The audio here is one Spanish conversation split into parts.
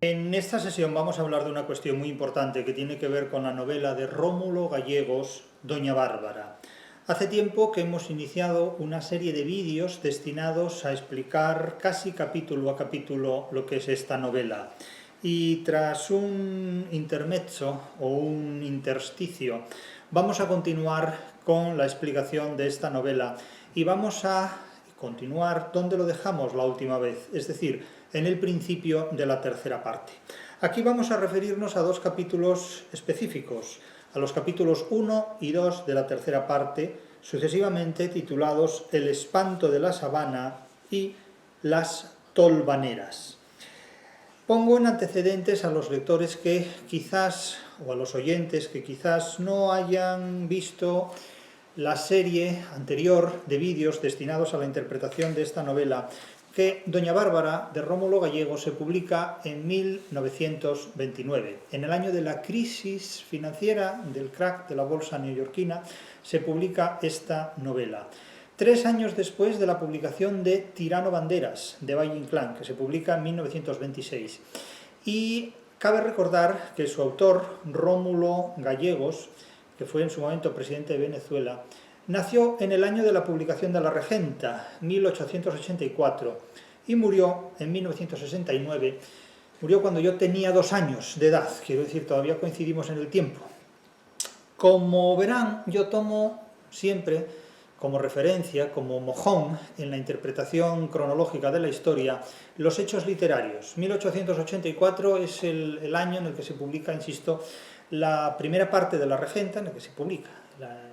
En esta sesión vamos a hablar de una cuestión muy importante que tiene que ver con la novela de Rómulo Gallegos, Doña Bárbara. Hace tiempo que hemos iniciado una serie de vídeos destinados a explicar casi capítulo a capítulo lo que es esta novela. Y tras un intermezzo o un intersticio, vamos a continuar con la explicación de esta novela y vamos a continuar donde lo dejamos la última vez, es decir, en el principio de la tercera parte. Aquí vamos a referirnos a dos capítulos específicos, a los capítulos 1 y 2 de la tercera parte, sucesivamente titulados El espanto de la sabana y Las tolvaneras. Pongo en antecedentes a los lectores que quizás, o a los oyentes que quizás no hayan visto la serie anterior de vídeos destinados a la interpretación de esta novela, que Doña Bárbara, de Rómulo Gallegos, se publica en 1929. En el año de la crisis financiera, del crack de la bolsa neoyorquina, se publica esta novela. 3 años después de la publicación de Tirano Banderas, de Valle Inclán, que se publica en 1926. Y cabe recordar que su autor, Rómulo Gallegos, que fue en su momento presidente de Venezuela, nació en el año de la publicación de La Regenta, 1884, y murió en 1969. Murió cuando yo tenía 2 años de edad, quiero decir, todavía coincidimos en el tiempo. Como verán, yo tomo siempre como referencia, como mojón en la interpretación cronológica de la historia, los hechos literarios. 1884 es el año en el que se publica, insisto, la primera parte de La Regenta, en el que se publica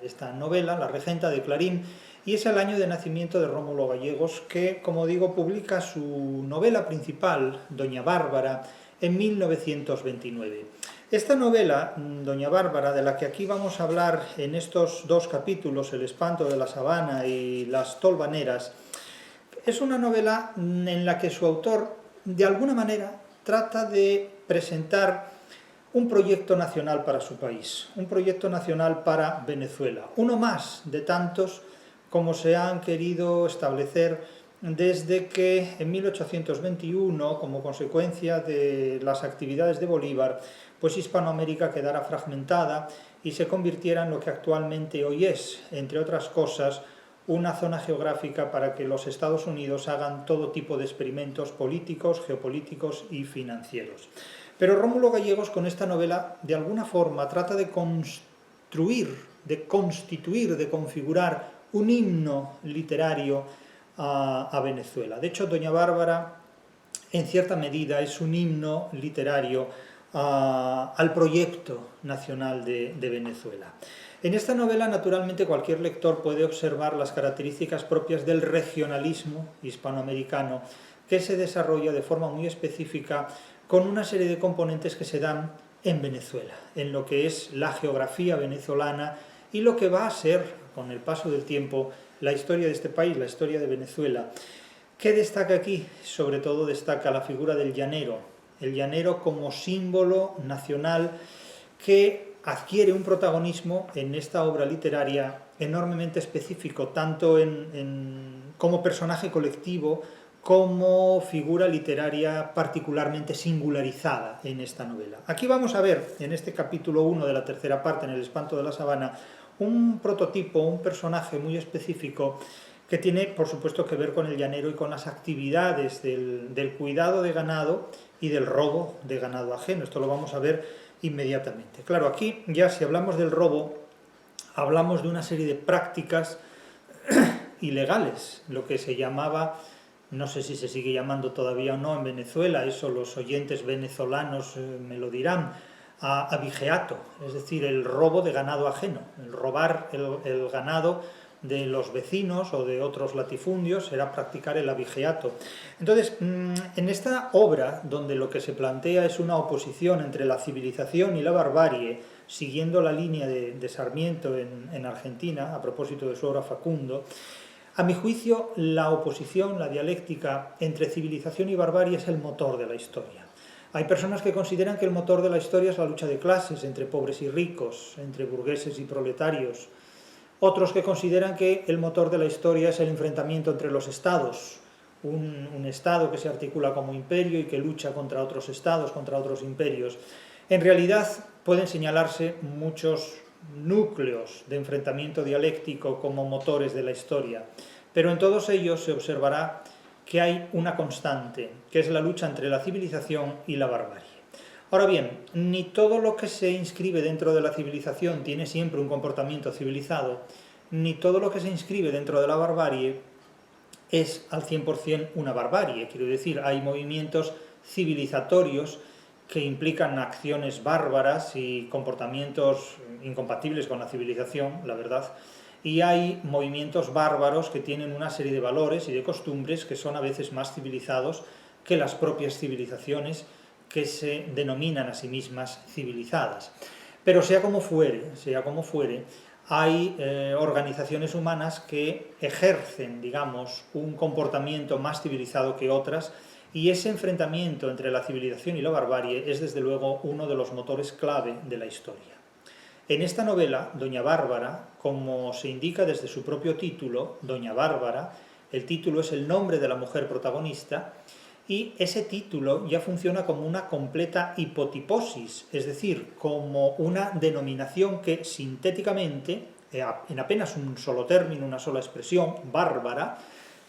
esta novela, La Regenta de Clarín, y es el año de nacimiento de Rómulo Gallegos, que, como digo, publica su novela principal, Doña Bárbara, en 1929. Esta novela, Doña Bárbara, de la que aquí vamos a hablar en estos 2 capítulos, El espanto de la sabana y Las tolvaneras, es una novela en la que su autor, de alguna manera, trata de presentar un proyecto nacional para su país, un proyecto nacional para Venezuela, uno más de tantos como se han querido establecer desde que en 1821, como consecuencia de las actividades de Bolívar, pues Hispanoamérica quedara fragmentada y se convirtiera en lo que actualmente hoy es, entre otras cosas, una zona geográfica para que los Estados Unidos hagan todo tipo de experimentos políticos, geopolíticos y financieros. Pero Rómulo Gallegos, con esta novela, de alguna forma trata de construir, de constituir, de configurar un himno literario a Venezuela. De hecho, Doña Bárbara, en cierta medida, es un himno literario al proyecto nacional de Venezuela. En esta novela, naturalmente, cualquier lector puede observar las características propias del regionalismo hispanoamericano que se desarrolla de forma muy específica con una serie de componentes que se dan en Venezuela, en lo que es la geografía venezolana y lo que va a ser, con el paso del tiempo, la historia de este país, la historia de Venezuela. ¿Qué destaca aquí? Sobre todo destaca la figura del llanero, el llanero como símbolo nacional que adquiere un protagonismo en esta obra literaria enormemente específico, tanto como personaje colectivo, como figura literaria particularmente singularizada en esta novela. Aquí vamos a ver, en este capítulo 1 de la tercera parte, en El espanto de la sabana, un prototipo, un personaje muy específico que tiene, por supuesto, que ver con el llanero y con las actividades del cuidado de ganado y del robo de ganado ajeno. Esto lo vamos a ver inmediatamente. Claro, aquí ya si hablamos del robo, hablamos de una serie de prácticas ilegales, lo que se llamaba, no sé si se sigue llamando todavía o no en Venezuela, eso los oyentes venezolanos me lo dirán, abigeato, es decir, el robo de ganado ajeno, el robar el ganado de los vecinos o de otros latifundios era practicar el abigeato. Entonces, en esta obra, donde lo que se plantea es una oposición entre la civilización y la barbarie, siguiendo la línea de Sarmiento en Argentina, a propósito de su obra Facundo, a mi juicio, la oposición, la dialéctica entre civilización y barbarie es el motor de la historia. Hay personas que consideran que el motor de la historia es la lucha de clases entre pobres y ricos, entre burgueses y proletarios. Otros que consideran que el motor de la historia es el enfrentamiento entre los estados, un Estado que se articula como imperio y que lucha contra otros estados, contra otros imperios. En realidad pueden señalarse muchos núcleos de enfrentamiento dialéctico como motores de la historia, pero en todos ellos se observará que hay una constante, que es la lucha entre la civilización y la barbarie. Ahora bien, ni todo lo que se inscribe dentro de la civilización tiene siempre un comportamiento civilizado, ni todo lo que se inscribe dentro de la barbarie es al 100% una barbarie. Quiero decir, hay movimientos civilizatorios que implican acciones bárbaras y comportamientos incompatibles con la civilización, la verdad, y hay movimientos bárbaros que tienen una serie de valores y de costumbres que son a veces más civilizados que las propias civilizaciones que se denominan a sí mismas civilizadas. Pero sea como fuere, hay organizaciones humanas que ejercen, digamos, un comportamiento más civilizado que otras, y ese enfrentamiento entre la civilización y la barbarie es desde luego uno de los motores clave de la historia. En esta novela, Doña Bárbara, como se indica desde su propio título, Doña Bárbara, el título es el nombre de la mujer protagonista, y ese título ya funciona como una completa hipotiposis, es decir, como una denominación que sintéticamente, en apenas un solo término, una sola expresión, bárbara,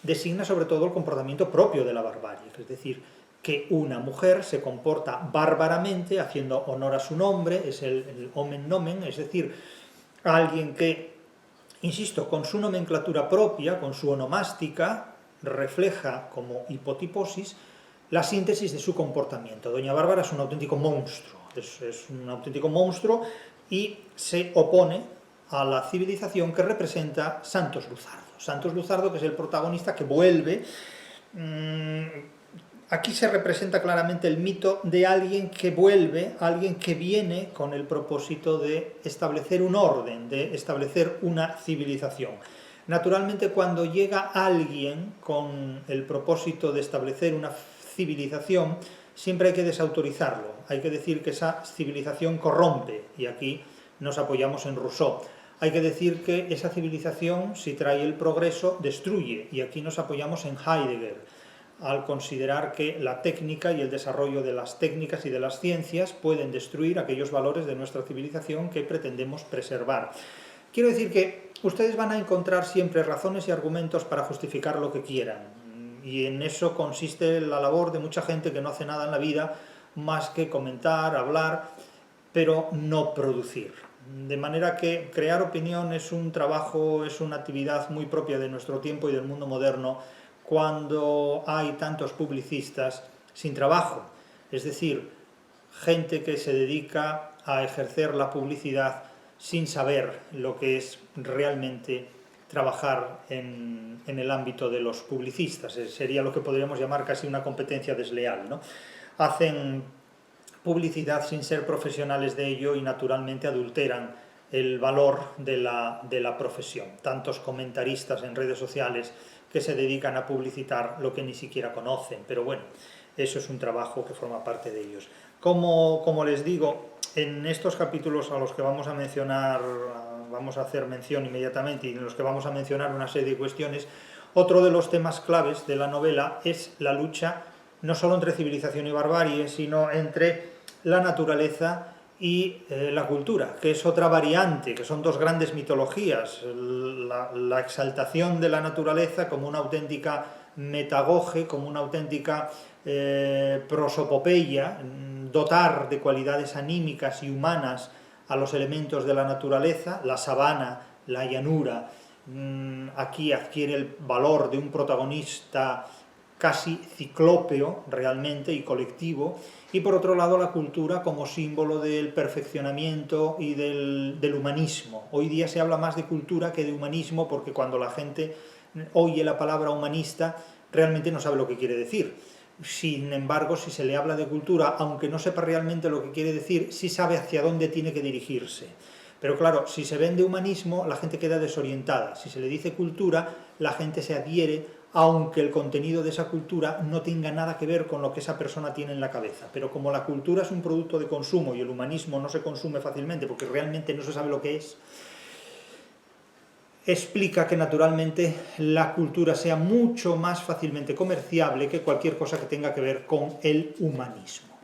designa sobre todo el comportamiento propio de la barbarie, es decir, que una mujer se comporta bárbaramente, haciendo honor a su nombre, es el omen nomen, es decir, alguien que, insisto, con su nomenclatura propia, con su onomástica, refleja como hipotiposis la síntesis de su comportamiento. Doña Bárbara es un auténtico monstruo, es un auténtico monstruo y se opone a la civilización que representa Santos Luzardo. Santos Luzardo, que es el protagonista que vuelve. Aquí se representa claramente el mito de alguien que vuelve, alguien que viene con el propósito de establecer un orden, de establecer una civilización. Naturalmente, cuando llega alguien con el propósito de establecer una civilización, siempre hay que desautorizarlo, hay que decir que esa civilización corrompe, y aquí nos apoyamos en Rousseau. Hay que decir que esa civilización, si trae el progreso, destruye, y aquí nos apoyamos en Heidegger, al considerar que la técnica y el desarrollo de las técnicas y de las ciencias pueden destruir aquellos valores de nuestra civilización que pretendemos preservar. Quiero decir que ustedes van a encontrar siempre razones y argumentos para justificar lo que quieran, y en eso consiste la labor de mucha gente que no hace nada en la vida más que comentar, hablar, pero no producir. De manera que crear opinión es un trabajo, es una actividad muy propia de nuestro tiempo y del mundo moderno cuando hay tantos publicistas sin trabajo, es decir, gente que se dedica a ejercer la publicidad sin saber lo que es realmente trabajar en el ámbito de los publicistas. Sería lo que podríamos llamar casi una competencia desleal, ¿no? Hacen publicidad sin ser profesionales de ello y naturalmente adulteran el valor de la profesión. Tantos comentaristas en redes sociales que se dedican a publicitar lo que ni siquiera conocen, pero bueno, eso es un trabajo que forma parte de ellos. Como les digo, en estos capítulos a los que vamos a mencionar, vamos a hacer mención inmediatamente, y en los que vamos a mencionar una serie de cuestiones, otro de los temas claves de la novela es la lucha no solo entre civilización y barbarie, sino entre la naturaleza y la cultura, que es otra variante, que son dos grandes mitologías, la exaltación de la naturaleza como una auténtica metagoge, como una auténtica prosopopeya, dotar de cualidades anímicas y humanas a los elementos de la naturaleza, la sabana, la llanura, aquí adquiere el valor de un protagonista casi ciclópeo realmente y colectivo, y por otro lado la cultura como símbolo del perfeccionamiento y del humanismo. Hoy día se habla más de cultura que de humanismo porque cuando la gente oye la palabra humanista realmente no sabe lo que quiere decir. Sin embargo, si se le habla de cultura, aunque no sepa realmente lo que quiere decir, sí sabe hacia dónde tiene que dirigirse. Pero claro, si se vende humanismo, la gente queda desorientada. Si se le dice cultura, la gente se adhiere, aunque el contenido de esa cultura no tenga nada que ver con lo que esa persona tiene en la cabeza. Pero como la cultura es un producto de consumo y el humanismo no se consume fácilmente porque realmente no se sabe lo que es, explica que naturalmente la cultura sea mucho más fácilmente comerciable que cualquier cosa que tenga que ver con el humanismo.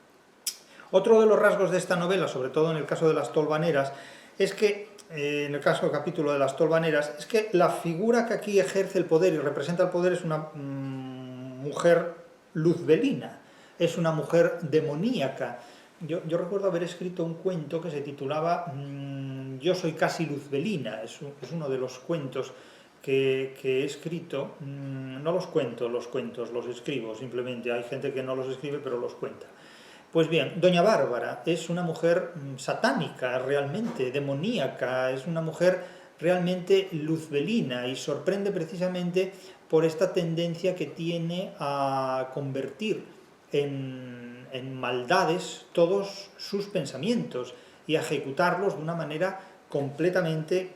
Otro de los rasgos de esta novela, sobre todo en el caso de las tolvaneras, es que, en el caso del capítulo de las tolvaneras, es que la figura que aquí ejerce el poder y representa el poder es una mujer luzbelina, es una mujer demoníaca. Yo recuerdo haber escrito un cuento que se titulaba Yo soy casi luzbelina, es uno de los cuentos que he escrito. No los cuento, los cuentos, los escribo, simplemente hay gente que no los escribe pero los cuenta. Pues bien, Doña Bárbara es una mujer satánica, realmente, demoníaca, es una mujer realmente luzbelina y sorprende precisamente por esta tendencia que tiene a convertir en maldades todos sus pensamientos y a ejecutarlos de una manera completamente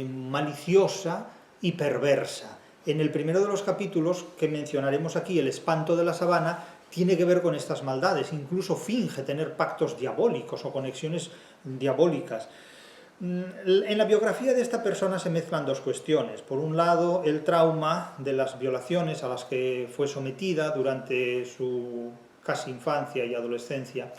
maliciosa y perversa. En el primero de los capítulos que mencionaremos aquí, El espanto de la sabana, tiene que ver con estas maldades, incluso finge tener pactos diabólicos o conexiones diabólicas. En la biografía de esta persona se mezclan dos cuestiones. Por un lado, el trauma de las violaciones a las que fue sometida durante su casi infancia y adolescencia,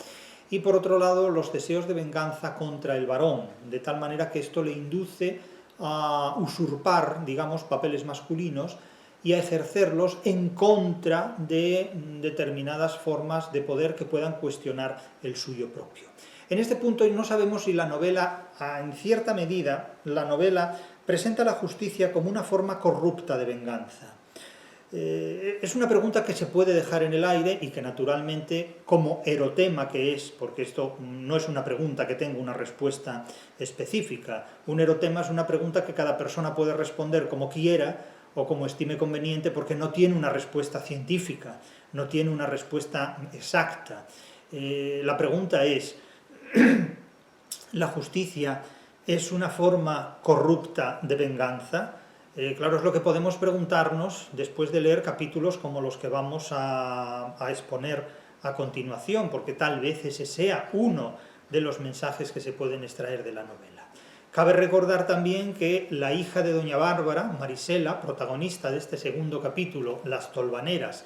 y por otro lado, los deseos de venganza contra el varón, de tal manera que esto le induce a usurpar, digamos, papeles masculinos y a ejercerlos en contra de determinadas formas de poder que puedan cuestionar el suyo propio. En este punto no sabemos si la novela, en cierta medida, la novela presenta la justicia como una forma corrupta de venganza. Es una pregunta que se puede dejar en el aire y que naturalmente, como erotema que es, porque esto no es una pregunta que tenga una respuesta específica, un erotema es una pregunta que cada persona puede responder como quiera o como estime conveniente porque no tiene una respuesta científica, no tiene una respuesta exacta. La pregunta es, ¿la justicia es una forma corrupta de venganza? Claro, es lo que podemos preguntarnos después de leer capítulos como los que vamos a exponer a continuación, porque tal vez ese sea uno de los mensajes que se pueden extraer de la novela. Cabe recordar también que la hija de Doña Bárbara, Marisela, protagonista de este segundo capítulo, Las tolvaneras,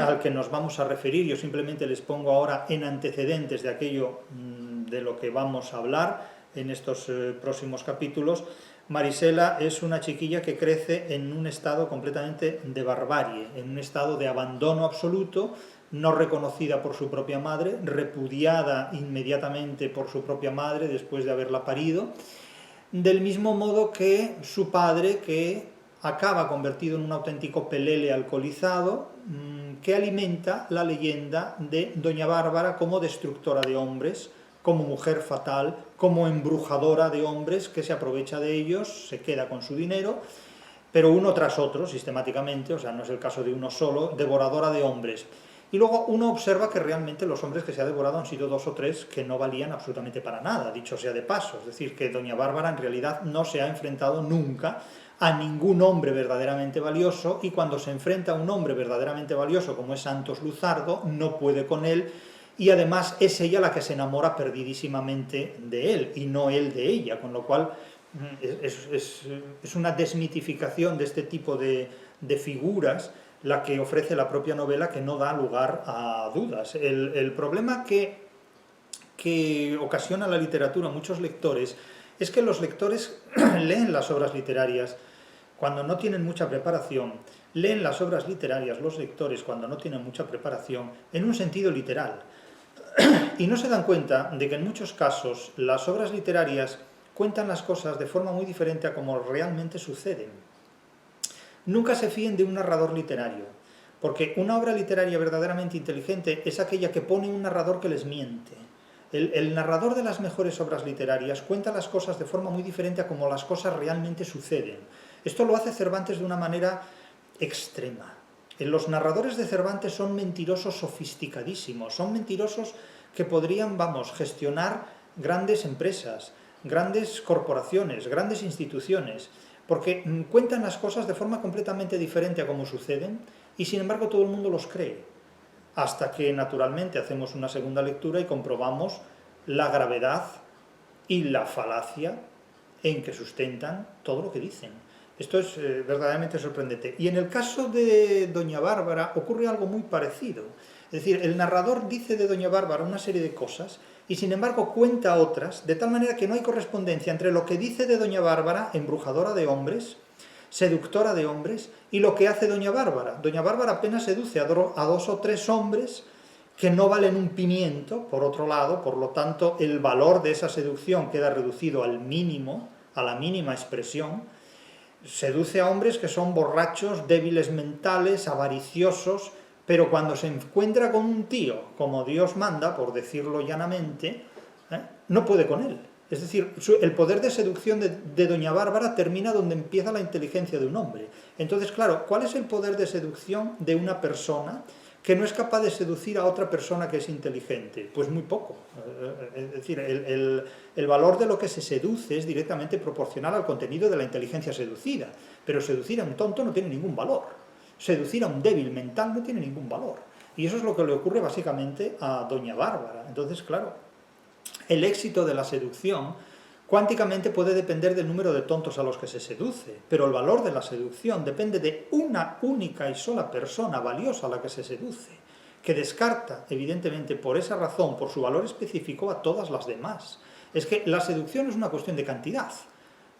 al que nos vamos a referir, yo simplemente les pongo ahora en antecedentes de aquello de lo que vamos a hablar en estos próximos capítulos. Marisela es una chiquilla que crece en un estado completamente de barbarie, en un estado de abandono absoluto, no reconocida por su propia madre, repudiada inmediatamente por su propia madre después de haberla parido, del mismo modo que su padre, que acaba convertido en un auténtico pelele alcoholizado, que alimenta la leyenda de Doña Bárbara como destructora de hombres, como mujer fatal, como embrujadora de hombres que se aprovecha de ellos, se queda con su dinero, pero uno tras otro, sistemáticamente, o sea, no es el caso de uno solo, devoradora de hombres. Y luego uno observa que realmente los hombres que se ha devorado han sido 2 o 3 que no valían absolutamente para nada, dicho sea de paso. Es decir, que Doña Bárbara en realidad no se ha enfrentado nunca a ningún hombre verdaderamente valioso, y cuando se enfrenta a un hombre verdaderamente valioso como es Santos Luzardo, no puede con él, y además es ella la que se enamora perdidísimamente de él, y no él de ella, con lo cual es una desmitificación de este tipo de figuras la que ofrece la propia novela, que no da lugar a dudas. El problema que ocasiona la literatura a muchos lectores es que los lectores leen las obras literarias cuando no tienen mucha preparación, leen las obras literarias los lectores cuando no tienen mucha preparación en un sentido literal. Y no se dan cuenta de que en muchos casos las obras literarias cuentan las cosas de forma muy diferente a como realmente suceden. Nunca se fíen de un narrador literario, porque una obra literaria verdaderamente inteligente es aquella que pone un narrador que les miente. El narrador de las mejores obras literarias cuenta las cosas de forma muy diferente a como las cosas realmente suceden. Esto lo hace Cervantes de una manera extrema. Los narradores de Cervantes son mentirosos sofisticadísimos, son mentirosos que podrían, gestionar grandes empresas, grandes corporaciones, grandes instituciones, porque cuentan las cosas de forma completamente diferente a como suceden y sin embargo todo el mundo los cree, hasta que naturalmente hacemos una segunda lectura y comprobamos la gravedad y la falacia en que sustentan todo lo que dicen. Esto es verdaderamente sorprendente. Y en el caso de Doña Bárbara ocurre algo muy parecido. Es decir, el narrador dice de Doña Bárbara una serie de cosas y sin embargo cuenta otras, de tal manera que no hay correspondencia entre lo que dice de Doña Bárbara, embrujadora de hombres, seductora de hombres, y lo que hace Doña Bárbara. Doña Bárbara apenas seduce a 2 o 3 hombres que no valen un pimiento, por otro lado, por lo tanto el valor de esa seducción queda reducido al mínimo, a la mínima expresión. Seduce a hombres que son borrachos, débiles mentales, avariciosos, pero cuando se encuentra con un tío, como Dios manda, por decirlo llanamente, no puede con él. Es decir, el poder de seducción de Doña Bárbara termina donde empieza la inteligencia de un hombre. Entonces, claro, ¿cuál es el poder de seducción de una persona que no es capaz de seducir a otra persona que es inteligente? Pues muy poco. Es decir, el valor de lo que se seduce es directamente proporcional al contenido de la inteligencia seducida, pero seducir a un tonto no tiene ningún valor. Seducir a un débil mental no tiene ningún valor. Y eso es lo que le ocurre básicamente a Doña Bárbara. Entonces, claro, el éxito de la seducción cuánticamente puede depender del número de tontos a los que se seduce, pero el valor de la seducción depende de una única y sola persona valiosa a la que se seduce, que descarta, evidentemente, por esa razón, por su valor específico, a todas las demás. Es que la seducción es una cuestión de cantidad,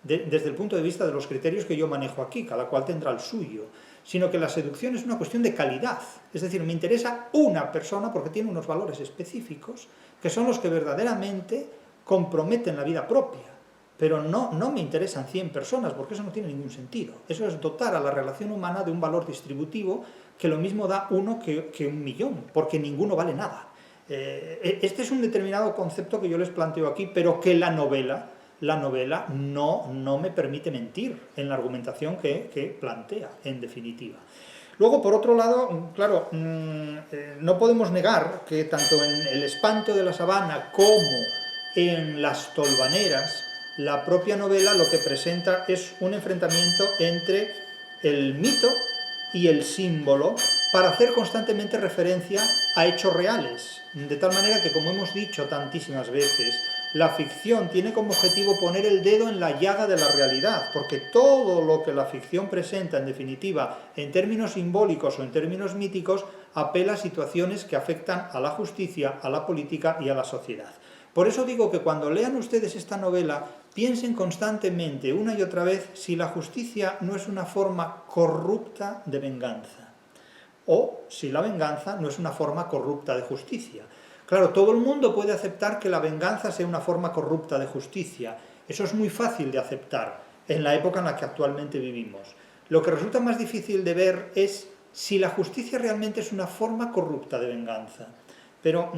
desde el punto de vista de los criterios que yo manejo aquí, cada cual tendrá el suyo, sino que la seducción es una cuestión de calidad. Es decir, me interesa una persona porque tiene unos valores específicos que son los que verdaderamente comprometen la vida propia. Pero no me interesan 100 personas, porque eso no tiene ningún sentido. Eso es dotar a la relación humana de un valor distributivo que lo mismo da uno que 1.000.000, porque ninguno vale nada. Este es un determinado concepto que yo les planteo aquí, pero que la novela no me permite mentir en la argumentación que plantea, en definitiva. Luego, por otro lado, claro, no podemos negar que tanto en El espanto de la sabana como en Las tolvaneras, la propia novela lo que presenta es un enfrentamiento entre el mito y el símbolo para hacer constantemente referencia a hechos reales, de tal manera que, como hemos dicho tantísimas veces, la ficción tiene como objetivo poner el dedo en la llaga de la realidad, porque todo lo que la ficción presenta, en definitiva, en términos simbólicos o en términos míticos, apela a situaciones que afectan a la justicia, a la política y a la sociedad. Por eso digo que cuando lean ustedes esta novela, piensen constantemente, una y otra vez, si la justicia no es una forma corrupta de venganza, o si la venganza no es una forma corrupta de justicia. Claro, todo el mundo puede aceptar que la venganza sea una forma corrupta de justicia. Eso es muy fácil de aceptar en la época en la que actualmente vivimos. Lo que resulta más difícil de ver es si la justicia realmente es una forma corrupta de venganza. Pero,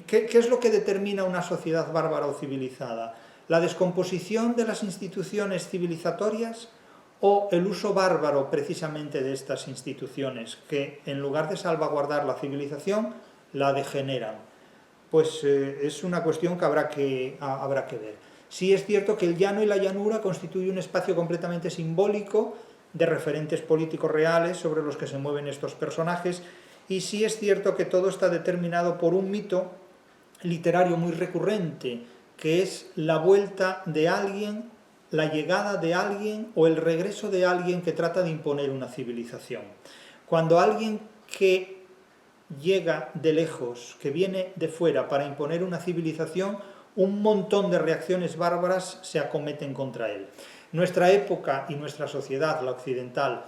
¿qué es lo que determina una sociedad bárbara o civilizada? ¿La descomposición de las instituciones civilizatorias o el uso bárbaro precisamente de estas instituciones que, en lugar de salvaguardar la civilización, la degeneran? Pues es una cuestión que habrá que ver. Sí es cierto que el llano y la llanura constituyen un espacio completamente simbólico de referentes políticos reales sobre los que se mueven estos personajes, y sí es cierto que todo está determinado por un mito literario muy recurrente, que es la vuelta de alguien, la llegada de alguien o el regreso de alguien que trata de imponer una civilización. Cuando alguien que llega de lejos, que viene de fuera para imponer una civilización, un montón de reacciones bárbaras se acometen contra él. Nuestra época y nuestra sociedad, la occidental,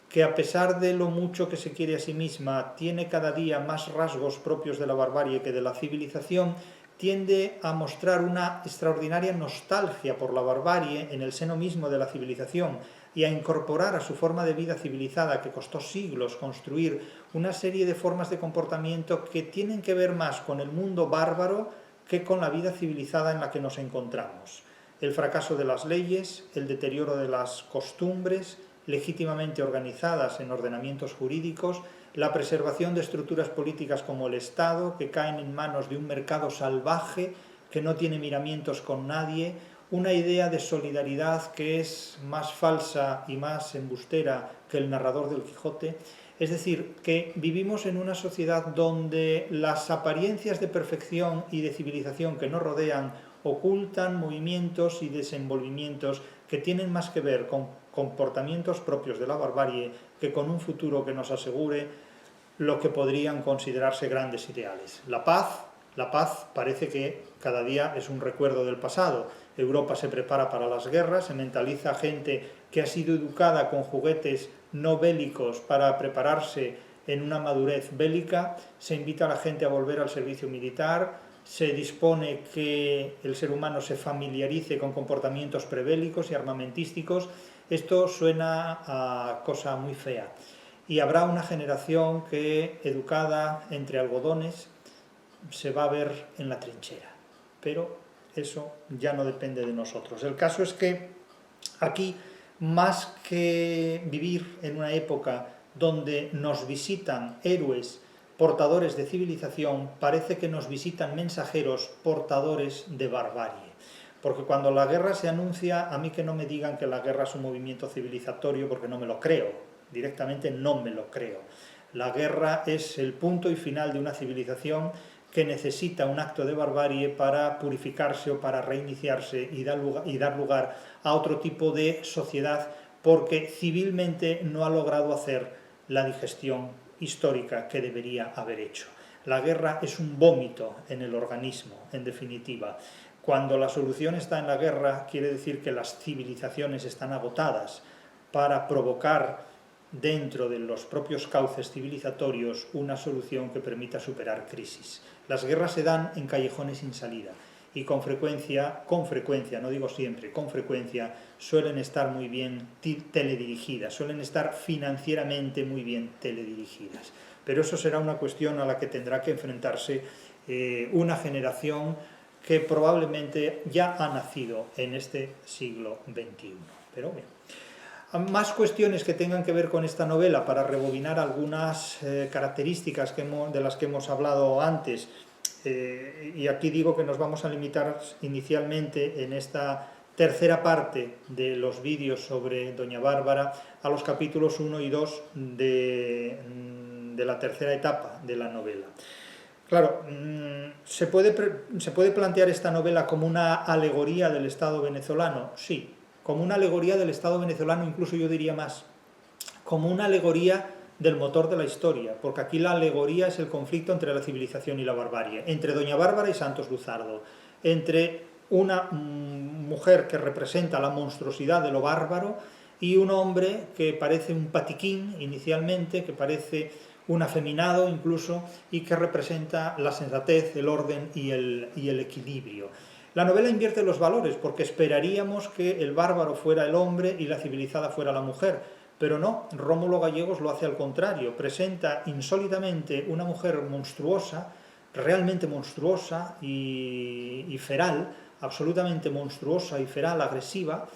que a pesar de lo mucho que se quiere a sí misma, tiene cada día más rasgos propios de la barbarie que de la civilización, tiende a mostrar una extraordinaria nostalgia por la barbarie en el seno mismo de la civilización y a incorporar a su forma de vida civilizada, que costó siglos construir, una serie de formas de comportamiento que tienen que ver más con el mundo bárbaro que con la vida civilizada en la que nos encontramos. El fracaso de las leyes, el deterioro de las costumbres, legítimamente organizadas en ordenamientos jurídicos, la preservación de estructuras políticas como el Estado, que caen en manos de un mercado salvaje que no tiene miramientos con nadie, una idea de solidaridad que es más falsa y más embustera que el narrador del Quijote. Es decir, que vivimos en una sociedad donde las apariencias de perfección y de civilización que nos rodean ocultan movimientos y desenvolvimientos que tienen más que ver con comportamientos propios de la barbarie que con un futuro que nos asegure lo que podrían considerarse grandes ideales. La paz parece que cada día es un recuerdo del pasado. Europa se prepara para las guerras, se mentaliza a gente que ha sido educada con juguetes no bélicos para prepararse en una madurez bélica, se invita a la gente a volver al servicio militar, se dispone que el ser humano se familiarice con comportamientos prebélicos y armamentísticos. Esto suena a cosa muy fea. Y habrá una generación que, educada entre algodones, se va a ver en la trinchera. Pero eso ya no depende de nosotros. El caso es que aquí, más que vivir en una época donde nos visitan héroes portadores de civilización, parece que nos visitan mensajeros portadores de barbarie. Porque cuando la guerra se anuncia, a mí que no me digan que la guerra es un movimiento civilizatorio, porque no me lo creo, directamente no me lo creo. La guerra es el punto y final de una civilización que necesita un acto de barbarie para purificarse o para reiniciarse y dar lugar a otro tipo de sociedad, porque civilmente no ha logrado hacer la digestión histórica que debería haber hecho. La guerra es un vómito en el organismo, en definitiva. Cuando la solución está en la guerra, quiere decir que las civilizaciones están agotadas para provocar dentro de los propios cauces civilizatorios una solución que permita superar crisis. Las guerras se dan en callejones sin salida y con frecuencia, no digo siempre, con frecuencia suelen estar muy bien teledirigidas, suelen estar financieramente muy bien teledirigidas. Pero eso será una cuestión a la que tendrá que enfrentarse una generación que probablemente ya ha nacido en este siglo XXI. Pero bien. Más cuestiones que tengan que ver con esta novela, para rebobinar algunas características de las que hemos hablado antes, y aquí digo que nos vamos a limitar inicialmente en esta tercera parte de los vídeos sobre Doña Bárbara a los capítulos 1 y 2 de la tercera etapa de la novela. Claro, ¿se puede plantear esta novela como una alegoría del Estado venezolano? Sí, como una alegoría del Estado venezolano, incluso yo diría más, como una alegoría del motor de la historia, porque aquí la alegoría es el conflicto entre la civilización y la barbarie, entre Doña Bárbara y Santos Luzardo, entre una mujer que representa la monstruosidad de lo bárbaro y un hombre que parece un patiquín inicialmente, que parece un afeminado incluso, y que representa la sensatez, el orden y el equilibrio. La novela invierte los valores, porque esperaríamos que el bárbaro fuera el hombre y la civilizada fuera la mujer, pero no, Rómulo Gallegos lo hace al contrario, presenta insólitamente una mujer monstruosa, realmente monstruosa y feral, absolutamente monstruosa y feral, agresiva,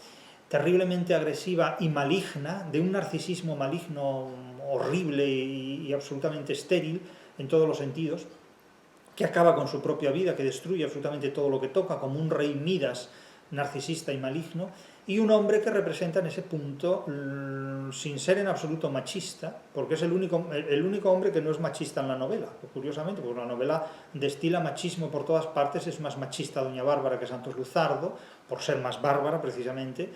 terriblemente agresiva y maligna, de un narcisismo maligno horrible y absolutamente estéril en todos los sentidos, que acaba con su propia vida, que destruye absolutamente todo lo que toca, como un rey Midas narcisista y maligno, y un hombre que representa en ese punto, sin ser en absoluto machista, porque es el único hombre que no es machista en la novela, curiosamente, porque la novela destila machismo por todas partes, es más machista Doña Bárbara que Santos Luzardo, por ser más bárbara precisamente,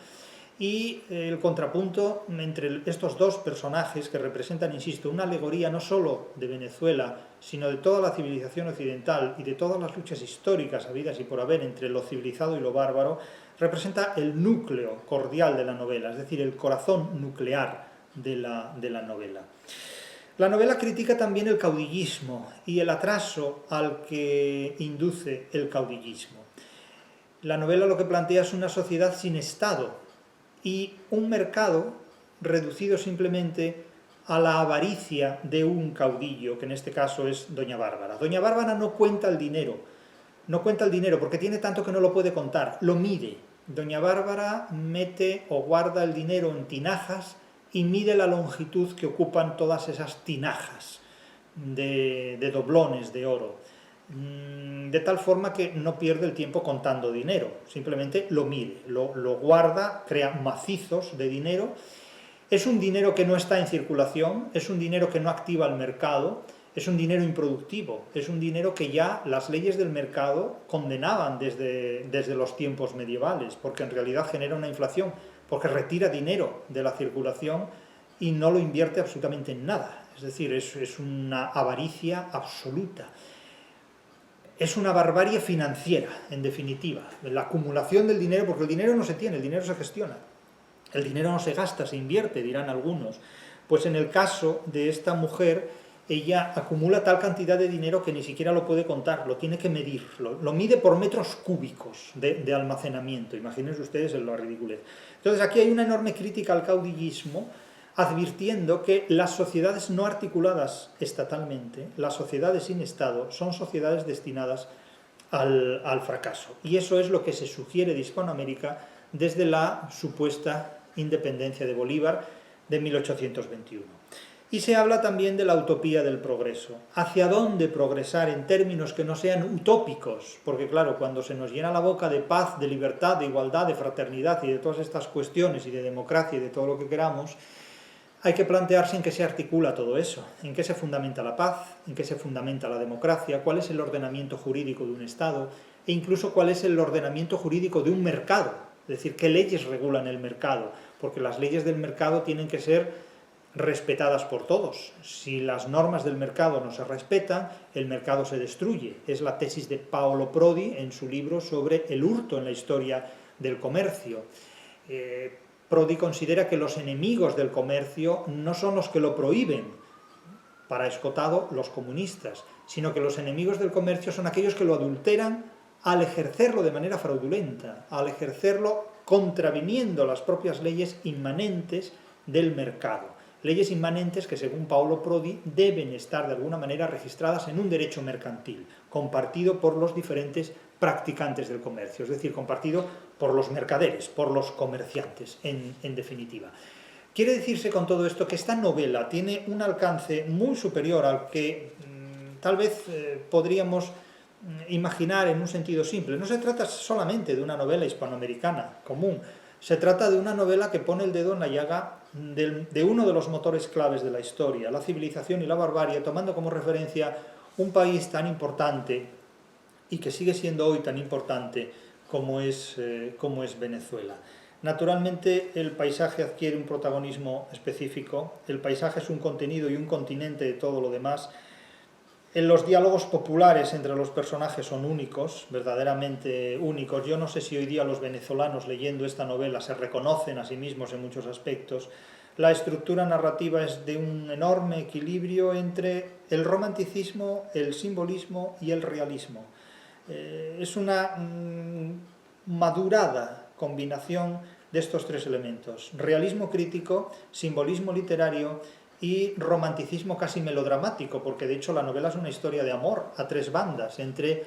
y el contrapunto entre estos dos personajes que representan, insisto, una alegoría no solo de Venezuela, sino de toda la civilización occidental y de todas las luchas históricas habidas y por haber entre lo civilizado y lo bárbaro, representa el núcleo cordial de la novela, es decir, el corazón nuclear de la novela. La novela critica también el caudillismo y el atraso al que induce el caudillismo. La novela lo que plantea es una sociedad sin Estado y un mercado reducido simplemente a la avaricia de un caudillo, que en este caso es Doña Bárbara. Doña Bárbara no cuenta el dinero porque tiene tanto que no lo puede contar, lo mide. Doña Bárbara mete o guarda el dinero en tinajas y mide la longitud que ocupan todas esas tinajas de doblones de oro, de tal forma que no pierde el tiempo contando dinero, simplemente lo mide, lo guarda, crea macizos de dinero. Es un dinero que no está en circulación, es un dinero que no activa el mercado, es un dinero improductivo, es un dinero que ya las leyes del mercado condenaban desde los tiempos medievales, porque en realidad genera una inflación, porque retira dinero de la circulación y no lo invierte absolutamente en nada. Es decir, es una avaricia absoluta. Es una barbarie financiera, en definitiva. La acumulación del dinero, porque el dinero no se tiene, el dinero se gestiona. El dinero no se gasta, se invierte, dirán algunos. Pues en el caso de esta mujer, ella acumula tal cantidad de dinero que ni siquiera lo puede contar, lo tiene que medir, lo mide por metros cúbicos de almacenamiento. Imagínense ustedes en la ridiculez. Entonces aquí hay una enorme crítica al caudillismo, advirtiendo que las sociedades no articuladas estatalmente, las sociedades sin Estado, son sociedades destinadas al fracaso. Y eso es lo que se sugiere de Hispanoamérica desde la supuesta independencia de Bolívar de 1821. Y se habla también de la utopía del progreso. ¿Hacia dónde progresar en términos que no sean utópicos? Porque claro, cuando se nos llena la boca de paz, de libertad, de igualdad, de fraternidad y de todas estas cuestiones y de democracia y de todo lo que queramos, hay que plantearse en qué se articula todo eso, en qué se fundamenta la paz, en qué se fundamenta la democracia, cuál es el ordenamiento jurídico de un Estado e incluso cuál es el ordenamiento jurídico de un mercado, es decir, qué leyes regulan el mercado, porque las leyes del mercado tienen que ser respetadas por todos. Si las normas del mercado no se respetan, el mercado se destruye. Es la tesis de Paolo Prodi en su libro sobre el hurto en la historia del comercio. Prodi considera que los enemigos del comercio no son los que lo prohíben, para escotado los comunistas, sino que los enemigos del comercio son aquellos que lo adulteran al ejercerlo de manera fraudulenta, al ejercerlo contraviniendo las propias leyes inmanentes del mercado. Leyes inmanentes que, según Paolo Prodi, deben estar de alguna manera registradas en un derecho mercantil, compartido por los diferentes practicantes del comercio, es decir, compartido por los mercaderes, por los comerciantes, en definitiva. Quiere decirse con todo esto que esta novela tiene un alcance muy superior al que tal vez podríamos imaginar en un sentido simple. No se trata solamente de una novela hispanoamericana común, se trata de una novela que pone el dedo en la llaga de uno de los motores claves de la historia, la civilización y la barbarie, tomando como referencia un país tan importante y que sigue siendo hoy tan importante como es Venezuela. Naturalmente el paisaje adquiere un protagonismo específico, el paisaje es un contenido y un continente de todo lo demás. Los diálogos populares entre los personajes son únicos, verdaderamente únicos. Yo no sé si hoy día los venezolanos leyendo esta novela se reconocen a sí mismos en muchos aspectos. La estructura narrativa es de un enorme equilibrio entre el romanticismo, el simbolismo y el realismo. Es una madurada combinación de estos tres elementos: realismo crítico, simbolismo literario y romanticismo casi melodramático, porque de hecho la novela es una historia de amor a tres bandas, entre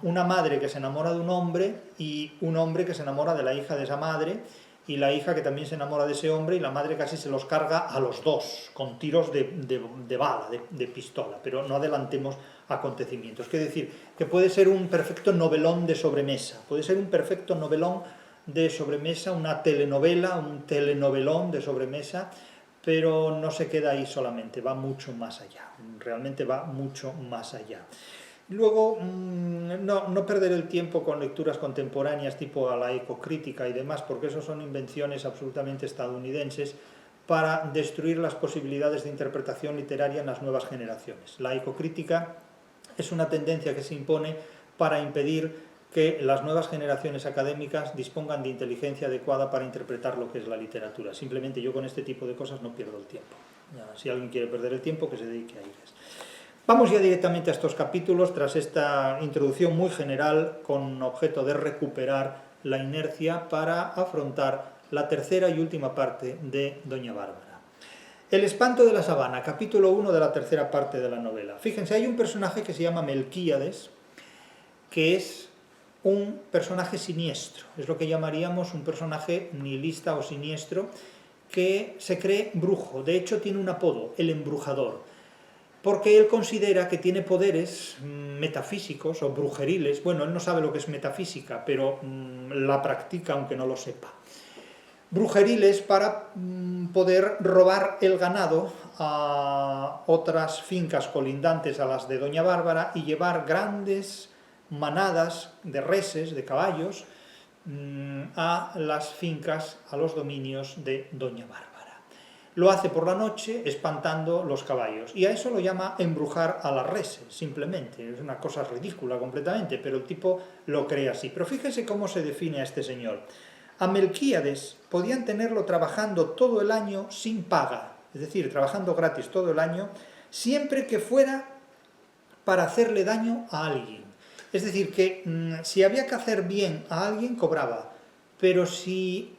una madre que se enamora de un hombre y un hombre que se enamora de la hija de esa madre, y la hija que también se enamora de ese hombre, y la madre casi se los carga a los dos, con tiros de bala, de pistola, pero no adelantemos acontecimientos. Quiere decir que puede ser un perfecto novelón de sobremesa, puede ser un perfecto novelón de sobremesa, una telenovela, un telenovelón de sobremesa, pero no se queda ahí solamente, va mucho más allá, realmente va mucho más allá. Luego, no perder el tiempo con lecturas contemporáneas tipo a la ecocrítica y demás, porque eso son invenciones absolutamente estadounidenses para destruir las posibilidades de interpretación literaria en las nuevas generaciones. La ecocrítica es una tendencia que se impone para impedir que las nuevas generaciones académicas dispongan de inteligencia adecuada para interpretar lo que es la literatura. Simplemente yo con este tipo de cosas no pierdo el tiempo. Si alguien quiere perder el tiempo, que se dedique a ellas. Vamos ya directamente a estos capítulos, tras esta introducción muy general con objeto de recuperar la inercia para afrontar la tercera y última parte de Doña Bárbara. El espanto de la sabana, capítulo 1 de la tercera parte de la novela. Fíjense, hay un personaje que se llama Melquíades, que es un personaje siniestro, es lo que llamaríamos un personaje nihilista o siniestro, que se cree brujo. De hecho tiene un apodo, el embrujador, porque él considera que tiene poderes metafísicos o brujeriles. Bueno, él no sabe lo que es metafísica, pero la practica aunque no lo sepa. Brujeriles para poder robar el ganado a otras fincas colindantes a las de doña Bárbara y llevar grandes manadas de reses, de caballos, a las fincas, a los dominios de doña Bárbara. Lo hace por la noche espantando los caballos y a eso lo llama embrujar a las reses, simplemente. Es una cosa ridícula completamente, pero el tipo lo cree así. Pero fíjese cómo se define a este señor. A Melquíades podían tenerlo trabajando todo el año sin paga, es decir, trabajando gratis todo el año, siempre que fuera para hacerle daño a alguien. Es decir, que si había que hacer bien a alguien, cobraba, pero si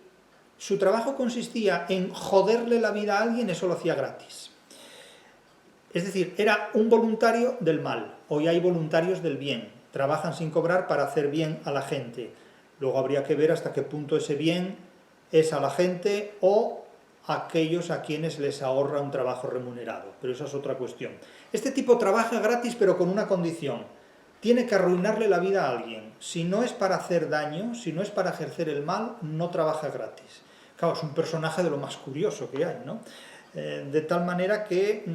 su trabajo consistía en joderle la vida a alguien, eso lo hacía gratis. Es decir, era un voluntario del mal. Hoy hay voluntarios del bien. Trabajan sin cobrar para hacer bien a la gente. Luego habría que ver hasta qué punto ese bien es a la gente o a aquellos a quienes les ahorra un trabajo remunerado. Pero esa es otra cuestión. Este tipo trabaja gratis, pero con una condición. Tiene que arruinarle la vida a alguien. Si no es para hacer daño, si no es para ejercer el mal, no trabaja gratis. Claro, es un personaje de lo más curioso que hay, ¿no? De tal manera que...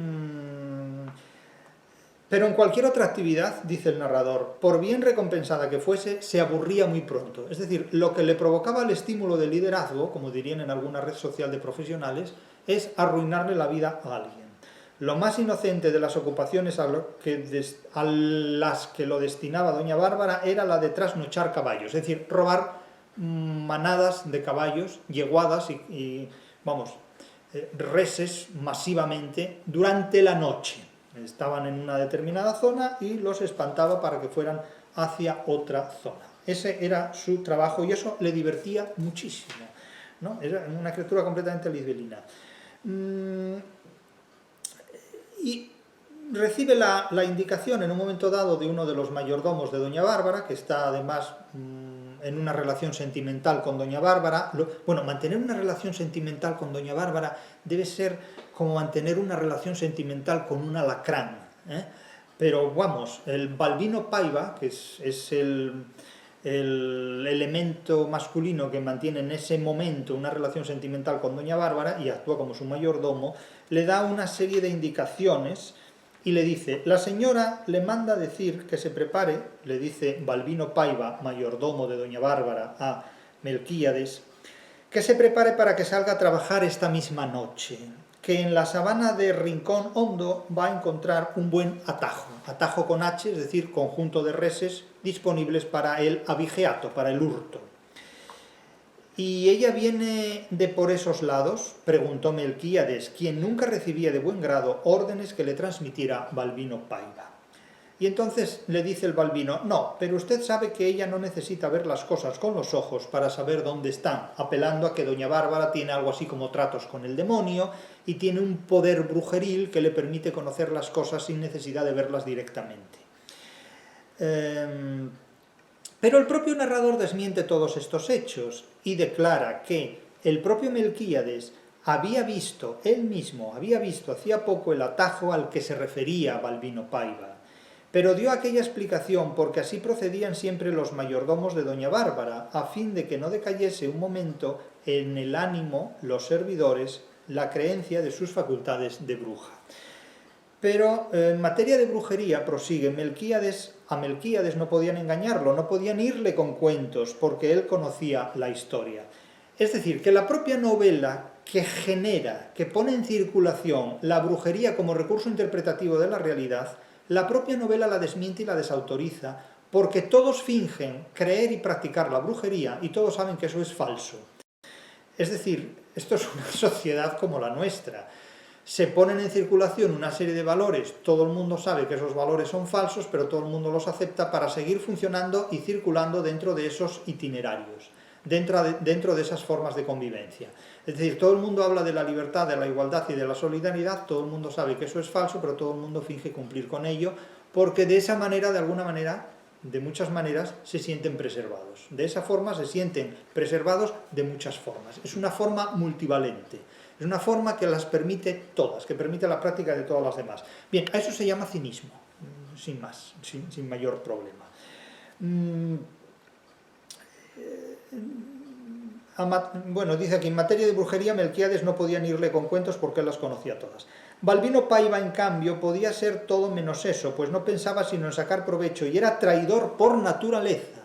Pero en cualquier otra actividad, dice el narrador, por bien recompensada que fuese, se aburría muy pronto. Es decir, lo que le provocaba el estímulo del liderazgo, como dirían en alguna red social de profesionales, es arruinarle la vida a alguien. Lo más inocente de las ocupaciones a las que lo destinaba doña Bárbara era la de trasnochar caballos, es decir, robar manadas de caballos, yeguadas reses masivamente durante la noche. Estaban en una determinada zona y los espantaba para que fueran hacia otra zona. Ese era su trabajo y eso le divertía muchísimo, ¿no? Era una criatura completamente lisbelina. Y recibe la indicación en un momento dado de uno de los mayordomos de doña Bárbara, que está además en una relación sentimental con doña Bárbara. Bueno, mantener una relación sentimental con doña Bárbara debe ser como mantener una relación sentimental con un alacrán, ¿eh? Pero vamos, el Balbino Paiva, que es el elemento masculino que mantiene en ese momento una relación sentimental con doña Bárbara y actúa como su mayordomo, le da una serie de indicaciones y le dice, la señora le manda decir que se prepare, le dice Balbino Paiva, mayordomo de doña Bárbara, a Melquíades, que se prepare para que salga a trabajar esta misma noche, que en la sabana de Rincón Hondo va a encontrar un buen atajo con H, es decir, conjunto de reses disponibles para el abigeato, para el hurto. ¿Y ella viene de por esos lados?, preguntó Melquíades, quien nunca recibía de buen grado órdenes que le transmitiera Balbino Paiva. Y entonces le dice el Balbino, no, pero usted sabe que ella no necesita ver las cosas con los ojos para saber dónde están, apelando a que doña Bárbara tiene algo así como tratos con el demonio y tiene un poder brujeril que le permite conocer las cosas sin necesidad de verlas directamente. Pero el propio narrador desmiente todos estos hechos y declara que el propio Melquíades él mismo había visto hacía poco el atajo al que se refería Balbino Paiva, pero dio aquella explicación porque así procedían siempre los mayordomos de doña Bárbara, a fin de que no decayese un momento en el ánimo los servidores la creencia de sus facultades de bruja. Pero en materia de brujería, prosigue, a Melquíades no podían engañarlo, no podían irle con cuentos, porque él conocía la historia. Es decir, que la propia novela que genera, que pone en circulación la brujería como recurso interpretativo de la realidad, la propia novela la desmiente y la desautoriza, porque todos fingen creer y practicar la brujería y todos saben que eso es falso. Es decir, esto es una sociedad como la nuestra. Se ponen en circulación una serie de valores, todo el mundo sabe que esos valores son falsos, pero todo el mundo los acepta para seguir funcionando y circulando dentro de esos itinerarios, dentro de esas formas de convivencia. Es decir, todo el mundo habla de la libertad, de la igualdad y de la solidaridad, todo el mundo sabe que eso es falso, pero todo el mundo finge cumplir con ello, porque de esa manera, de alguna manera, de muchas maneras, se sienten preservados. De esa forma se sienten preservados de muchas formas. Es una forma multivalente. Es una forma que las permite todas, que permite la práctica de todas las demás. Bien, a eso se llama cinismo, sin más, sin mayor problema. Bueno, dice aquí, en materia de brujería, Melquíades no podían irle con cuentos porque él las conocía todas. Balbino Paiva, en cambio, podía ser todo menos eso, pues no pensaba sino en sacar provecho y era traidor por naturaleza.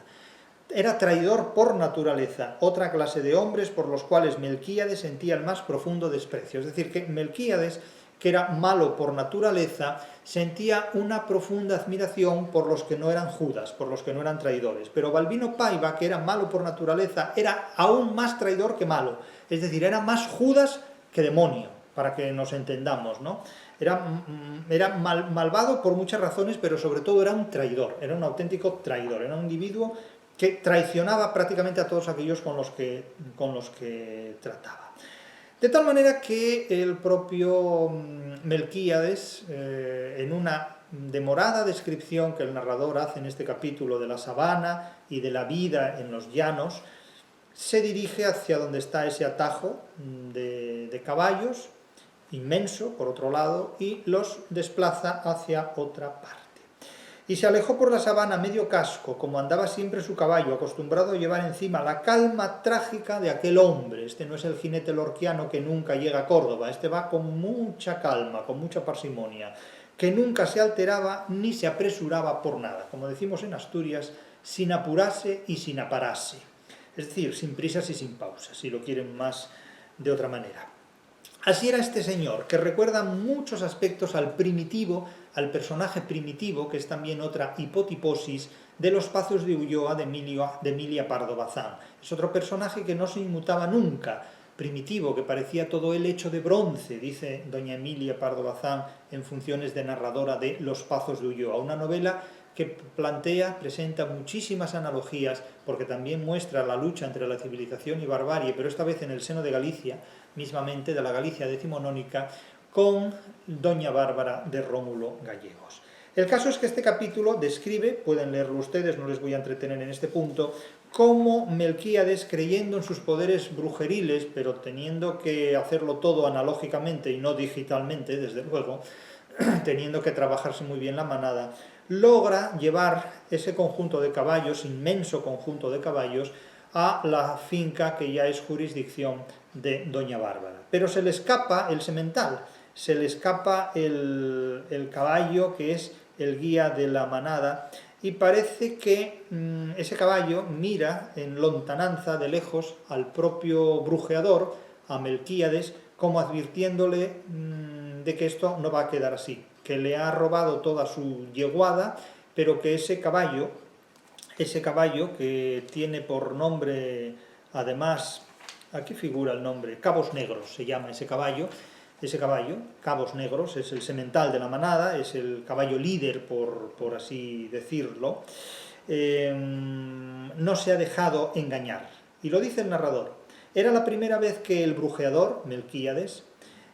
Era traidor por naturaleza, otra clase de hombres por los cuales Melquíades sentía el más profundo desprecio. Es decir, que Melquíades, que era malo por naturaleza, sentía una profunda admiración por los que no eran Judas, por los que no eran traidores. Pero Balbino Paiva, que era malo por naturaleza, era aún más traidor que malo. Es decir, era más Judas que demonio, para que nos entendamos, ¿no? Era malvado por muchas razones, pero sobre todo era un traidor, era un auténtico traidor, era un individuo que traicionaba prácticamente a todos aquellos con los que trataba. De tal manera que el propio Melquíades, en una demorada descripción que el narrador hace en este capítulo de la sabana y de la vida en los llanos, se dirige hacia donde está ese atajo de caballos, inmenso, por otro lado, y los desplaza hacia otra parte. Y se alejó por la sabana medio casco, como andaba siempre su caballo, acostumbrado a llevar encima la calma trágica de aquel hombre. Este no es el jinete lorquiano que nunca llega a Córdoba, este va con mucha calma, con mucha parsimonia, que nunca se alteraba ni se apresuraba por nada, como decimos en Asturias, sin apurarse y sin apararse. Es decir, sin prisas y sin pausas, si lo quieren más de otra manera. Así era este señor, que recuerda muchos aspectos al primitivo, al personaje primitivo, que es también otra hipotiposis de los Pazos de Ulloa de Emilia Pardo Bazán. Es otro personaje que no se inmutaba nunca, primitivo, que parecía todo él hecho de bronce, dice doña Emilia Pardo Bazán en funciones de narradora de Los Pazos de Ulloa, una novela que presenta muchísimas analogías, porque también muestra la lucha entre la civilización y barbarie, pero esta vez en el seno de Galicia, mismamente de la Galicia decimonónica, con Doña Bárbara de Rómulo Gallegos. El caso es que este capítulo describe, pueden leerlo ustedes, no les voy a entretener en este punto, cómo Melquíades, creyendo en sus poderes brujeriles, pero teniendo que hacerlo todo analógicamente y no digitalmente, desde luego, teniendo que trabajarse muy bien la manada, logra llevar ese conjunto de caballos, inmenso conjunto de caballos, a la finca que ya es jurisdicción de Doña Bárbara. Pero se le escapa el semental, se le escapa el caballo que es el guía de la manada, y parece que ese caballo mira en lontananza de lejos al propio brujeador, a Melquíades, como advirtiéndole de que esto no va a quedar así, que le ha robado toda su yeguada, pero que ese caballo que tiene por nombre, además, aquí figura el nombre, Cabos Negros se llama ese caballo, Cabos Negros, es el semental de la manada, es el caballo líder, por así decirlo, no se ha dejado engañar. Y lo dice el narrador. Era la primera vez que el brujeador, Melquíades,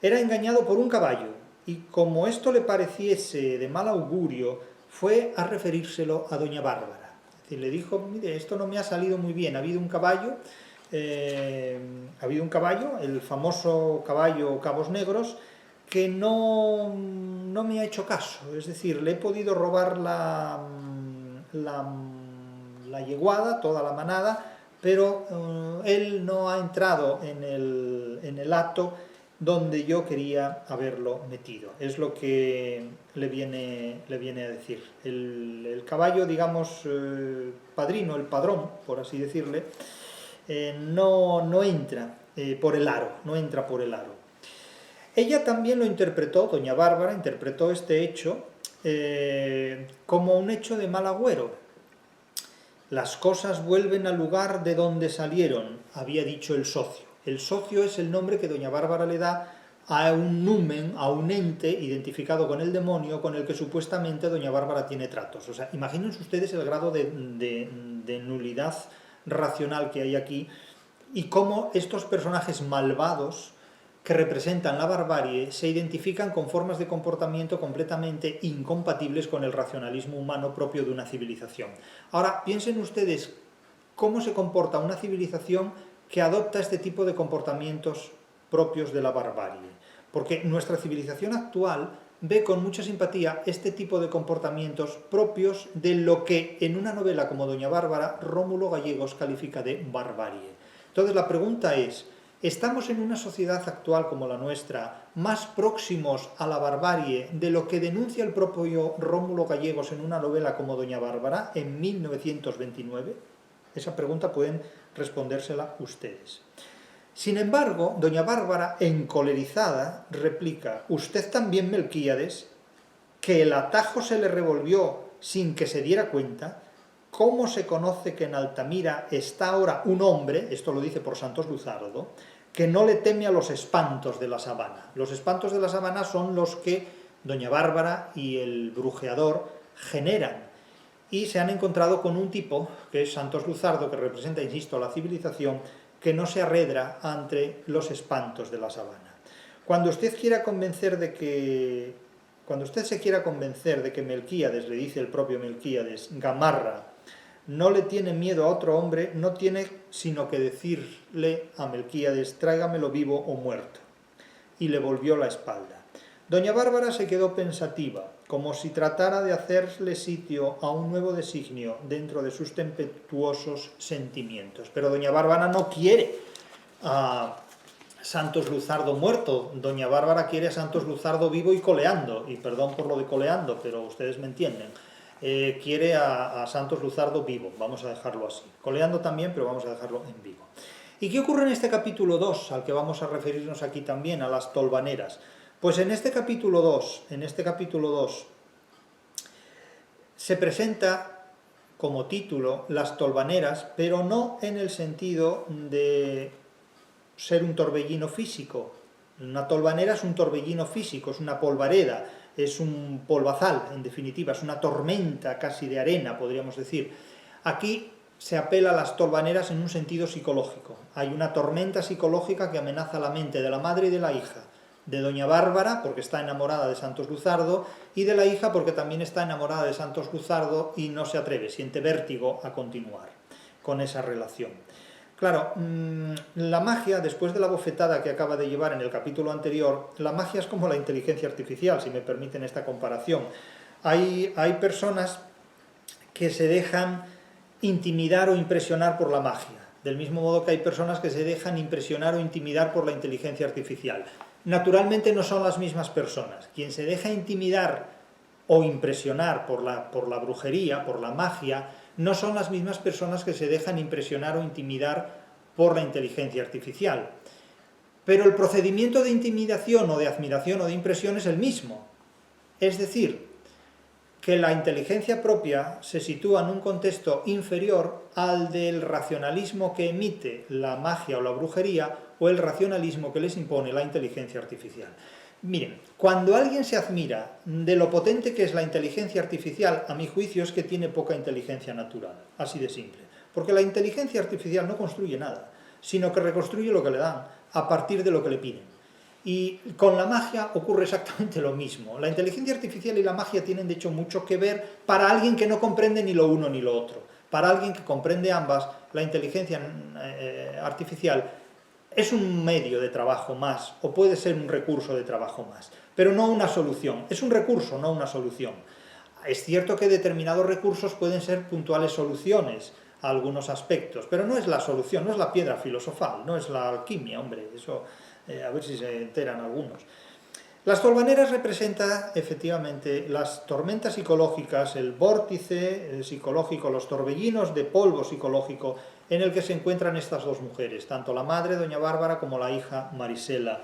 era engañado por un caballo, y como esto le pareciese de mal augurio, fue a referírselo a doña Bárbara. Es decir, le dijo, mire, esto no me ha salido muy bien, ha habido un caballo, el famoso caballo Cabos Negros, que no me ha hecho caso, es decir, le he podido robar la yeguada, toda la manada, pero él no ha entrado en el acto donde yo quería haberlo metido. Es lo que le viene a decir. El caballo, digamos, padrino, el padrón, por así decirle, no entra por el aro, no entra por el aro. Ella también lo interpretó, doña Bárbara interpretó este hecho como un hecho de mal agüero. Las cosas vuelven al lugar de donde salieron, había dicho el socio. El socio es el nombre que doña Bárbara le da a un numen, a un ente identificado con el demonio con el que supuestamente doña Bárbara tiene tratos. O sea, imagínense ustedes el grado de nulidad racional que hay aquí y cómo estos personajes malvados que representan la barbarie se identifican con formas de comportamiento completamente incompatibles con el racionalismo humano propio de una civilización. Ahora, piensen ustedes cómo se comporta una civilización que adopta este tipo de comportamientos propios de la barbarie. Porque nuestra civilización actual ve con mucha simpatía este tipo de comportamientos propios de lo que en una novela como Doña Bárbara, Rómulo Gallegos califica de barbarie. Entonces la pregunta es, ¿Estamos en una sociedad actual como la nuestra más próximos a la barbarie de lo que denuncia el propio Rómulo Gallegos en una novela como Doña Bárbara en 1929? Esa pregunta pueden respondérsela ustedes. Sin embargo, doña Bárbara, encolerizada, replica: «Usted también, Melquíades, que el atajo se le revolvió sin que se diera cuenta. ¿Cómo se conoce que en Altamira está ahora un hombre», esto lo dice por Santos Luzardo, «que no le teme a los espantos de la sabana?» Los espantos de la sabana son los que doña Bárbara y el brujeador generan. Y se han encontrado con un tipo, que es Santos Luzardo, que representa, insisto, a la civilización, que no se arredra ante los espantos de la sabana. Cuando usted se quiera convencer de que Melquíades, le dice el propio Melquíades, Gamarra, no le tiene miedo a otro hombre, no tiene sino que decirle a Melquíades: «Tráigamelo vivo o muerto». Y le volvió la espalda. Doña Bárbara se quedó pensativa, como si tratara de hacerle sitio a un nuevo designio dentro de sus tempestuosos sentimientos. Pero doña Bárbara no quiere a Santos Luzardo muerto, doña Bárbara quiere a Santos Luzardo vivo y coleando, y perdón por lo de coleando, pero ustedes me entienden. Quiere a Santos Luzardo vivo, vamos a dejarlo así. Coleando también, pero vamos a dejarlo en vivo. ¿Y qué ocurre en este capítulo 2, al que vamos a referirnos aquí también, a las tolvaneras? Pues en este capítulo 2 se presenta como título las tolvaneras, pero no en el sentido de ser un torbellino físico. Una tolvanera es un torbellino físico, es una polvareda, es un polvazal, en definitiva, es una tormenta casi de arena, podríamos decir. Aquí se apela a las tolvaneras en un sentido psicológico. Hay una tormenta psicológica que amenaza la mente de la madre y de la hija, de doña Bárbara, porque está enamorada de Santos Luzardo, y de la hija, porque también está enamorada de Santos Luzardo y no se atreve, siente vértigo a continuar con esa relación. Claro, la magia, después de la bofetada que acaba de llevar en el capítulo anterior, la magia es como la inteligencia artificial, si me permiten esta comparación. Hay personas que se dejan intimidar o impresionar por la magia, del mismo modo que hay personas que se dejan impresionar o intimidar por la inteligencia artificial. Naturalmente no son las mismas personas. Quien se deja intimidar o impresionar por la brujería, por la magia, no son las mismas personas que se dejan impresionar o intimidar por la inteligencia artificial. Pero el procedimiento de intimidación o de admiración o de impresión es el mismo. Es decir, que la inteligencia propia se sitúa en un contexto inferior al del racionalismo que emite la magia o la brujería, o el racionalismo que les impone la inteligencia artificial. Miren, cuando alguien se admira de lo potente que es la inteligencia artificial, a mi juicio es que tiene poca inteligencia natural, así de simple. Porque la inteligencia artificial no construye nada, sino que reconstruye lo que le dan, a partir de lo que le piden. Y con la magia ocurre exactamente lo mismo. La inteligencia artificial y la magia tienen de hecho mucho que ver para alguien que no comprende ni lo uno ni lo otro. Para alguien que comprende ambas, la inteligencia artificial es un medio de trabajo más, o puede ser un recurso de trabajo más, pero no una solución. Es un recurso, no una solución. Es cierto que determinados recursos pueden ser puntuales soluciones a algunos aspectos, pero no es la solución, no es la piedra filosofal, no es la alquimia, hombre, eso a ver si se enteran algunos. Las tolvaneras representan efectivamente las tormentas psicológicas, el vórtice psicológico, los torbellinos de polvo psicológico en el que se encuentran estas dos mujeres, tanto la madre, doña Bárbara, como la hija, Marisela.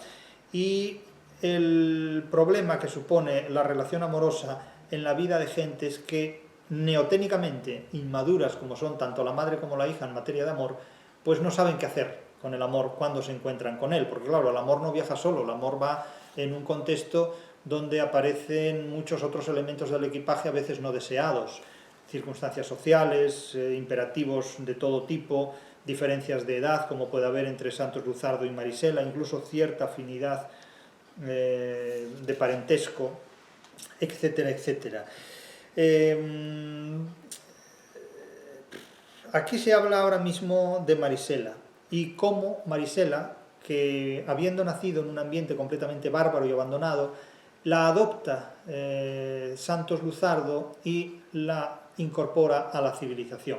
Y el problema que supone la relación amorosa en la vida de gentes que neoténicamente inmaduras como son tanto la madre como la hija en materia de amor, pues no saben qué hacer con el amor cuando se encuentran con él, porque claro, el amor no viaja solo, el amor va en un contexto donde aparecen muchos otros elementos del equipaje a veces no deseados, circunstancias sociales, imperativos de todo tipo, diferencias de edad como puede haber entre Santos Luzardo y Marisela, incluso cierta afinidad de parentesco, etcétera, etcétera. Aquí se habla ahora mismo de Marisela y cómo Marisela, que habiendo nacido en un ambiente completamente bárbaro y abandonado, la adopta Santos Luzardo y la incorpora a la civilización.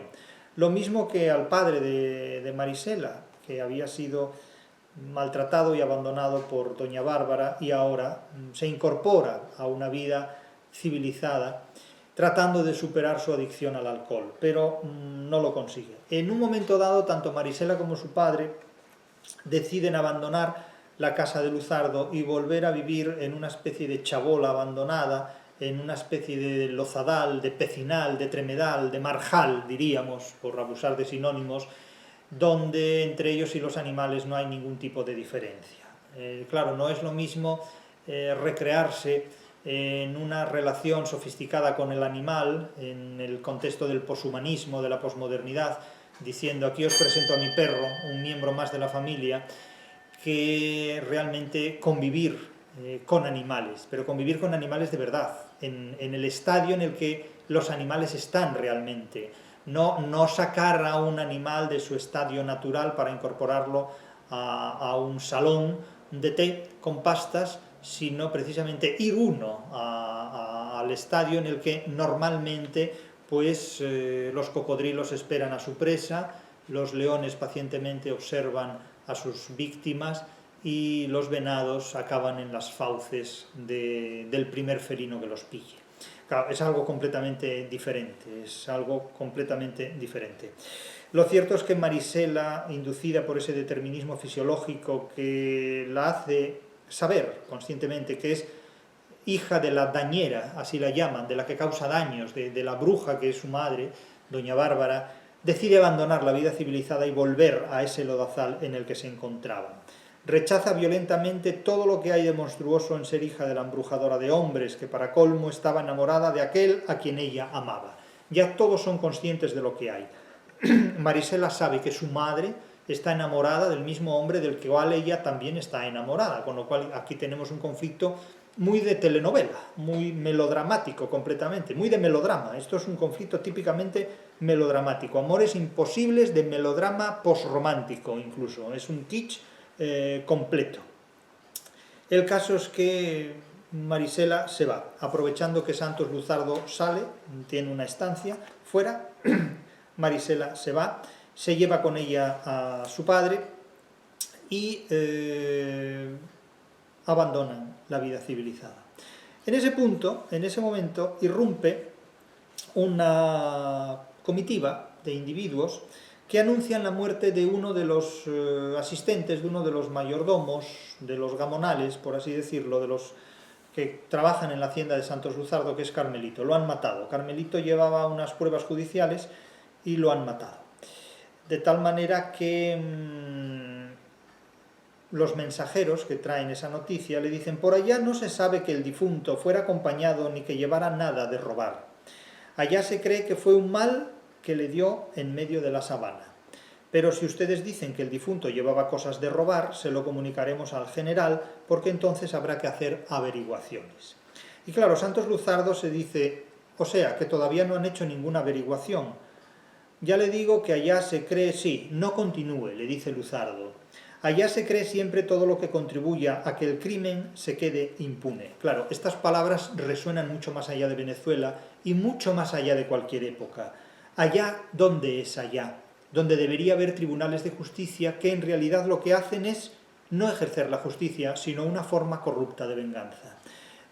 Lo mismo que al padre de Marisela, que había sido maltratado y abandonado por doña Bárbara, y ahora se incorpora a una vida civilizada tratando de superar su adicción al alcohol, pero no lo consigue. En un momento dado, tanto Marisela como su padre deciden abandonar la casa de Luzardo y volver a vivir en una especie de chabola abandonada, en una especie de lozadal, de pecinal, de tremedal, de marjal, diríamos, por abusar de sinónimos, donde entre ellos y los animales no hay ningún tipo de diferencia. Claro, no es lo mismo recrearse en una relación sofisticada con el animal, en el contexto del poshumanismo, de la posmodernidad, diciendo aquí os presento a mi perro, un miembro más de la familia, que realmente convivir con animales, pero convivir con animales de verdad, en el estadio en el que los animales están realmente, no sacar a un animal de su estadio natural para incorporarlo a un salón de té con pastas, sino precisamente ir uno al estadio en el que normalmente pues, los cocodrilos esperan a su presa, los leones pacientemente observan a sus víctimas y los venados acaban en las fauces del primer felino que los pille. Claro, es algo completamente diferente, Lo cierto es que Marisela, inducida por ese determinismo fisiológico que la hace saber conscientemente que es hija de la dañera, así la llaman, de la que causa daños, de la bruja que es su madre, doña Bárbara, decide abandonar la vida civilizada y volver a ese lodazal en el que se encontraba. Rechaza violentamente todo lo que hay de monstruoso en ser hija de la embrujadora de hombres, que para colmo estaba enamorada de aquel a quien ella amaba. Ya todos son conscientes de lo que hay. Marisela sabe que su madre está enamorada del mismo hombre del cual ella también está enamorada, con lo cual aquí tenemos un conflicto muy de telenovela, muy melodramático completamente, muy de melodrama. Esto es un conflicto típicamente melodramático, amores imposibles de melodrama posromántico incluso, es un kitsch completo. El caso es que Marisela se va, aprovechando que Santos Luzardo sale, tiene una estancia fuera, Marisela se va, se lleva con ella a su padre y abandonan la vida civilizada. En ese punto, en ese momento, irrumpe una comitiva de individuos que anuncian la muerte de uno de los asistentes, de uno de los mayordomos, de los gamonales, por así decirlo, de los que trabajan en la hacienda de Santos Luzardo, que es Carmelito. Lo han matado. Carmelito llevaba unas pruebas judiciales y lo han matado. De tal manera que los mensajeros que traen esa noticia le dicen: por allá no se sabe que el difunto fuera acompañado ni que llevara nada de robar. Allá se cree que fue un mal que le dio en medio de la sabana. Pero si ustedes dicen que el difunto llevaba cosas de robar, se lo comunicaremos al general, porque entonces habrá que hacer averiguaciones. Y claro, Santos Luzardo se dice: o sea, que todavía no han hecho ninguna averiguación. Ya le digo que allá se cree, sí, no continúe, le dice Luzardo. Allá se cree siempre todo lo que contribuya a que el crimen se quede impune. Claro, estas palabras resuenan mucho más allá de Venezuela y mucho más allá de cualquier época. Allá, ¿dónde es allá? Donde debería haber tribunales de justicia que en realidad lo que hacen es no ejercer la justicia, sino una forma corrupta de venganza.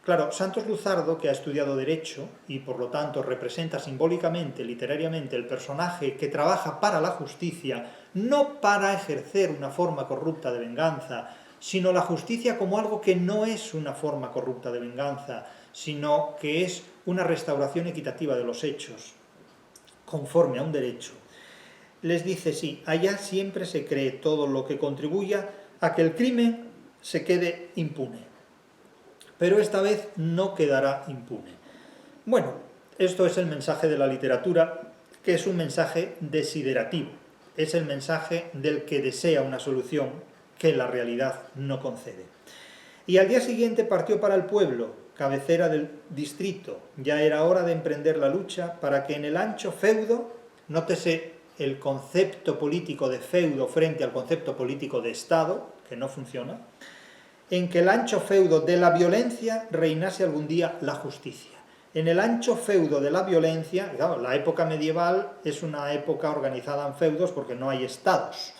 Claro, Santos Luzardo, que ha estudiado Derecho y por lo tanto representa simbólicamente, literariamente, el personaje que trabaja para la justicia, no para ejercer una forma corrupta de venganza, sino la justicia como algo que no es una forma corrupta de venganza, sino que es una restauración equitativa de los hechos, conforme a un derecho. Les dice: sí, allá siempre se cree todo lo que contribuya a que el crimen se quede impune. Pero esta vez no quedará impune. Bueno, esto es el mensaje de la literatura, que es un mensaje desiderativo. Es el mensaje del que desea una solución que la realidad no concede. Y al día siguiente partió para el pueblo, cabecera del distrito. Ya era hora de emprender la lucha para que en el ancho feudo, nótese el concepto político de feudo frente al concepto político de Estado, que no funciona, en que el ancho feudo de la violencia reinase algún día la justicia. En el ancho feudo de la violencia, claro, la época medieval es una época organizada en feudos porque no hay estados.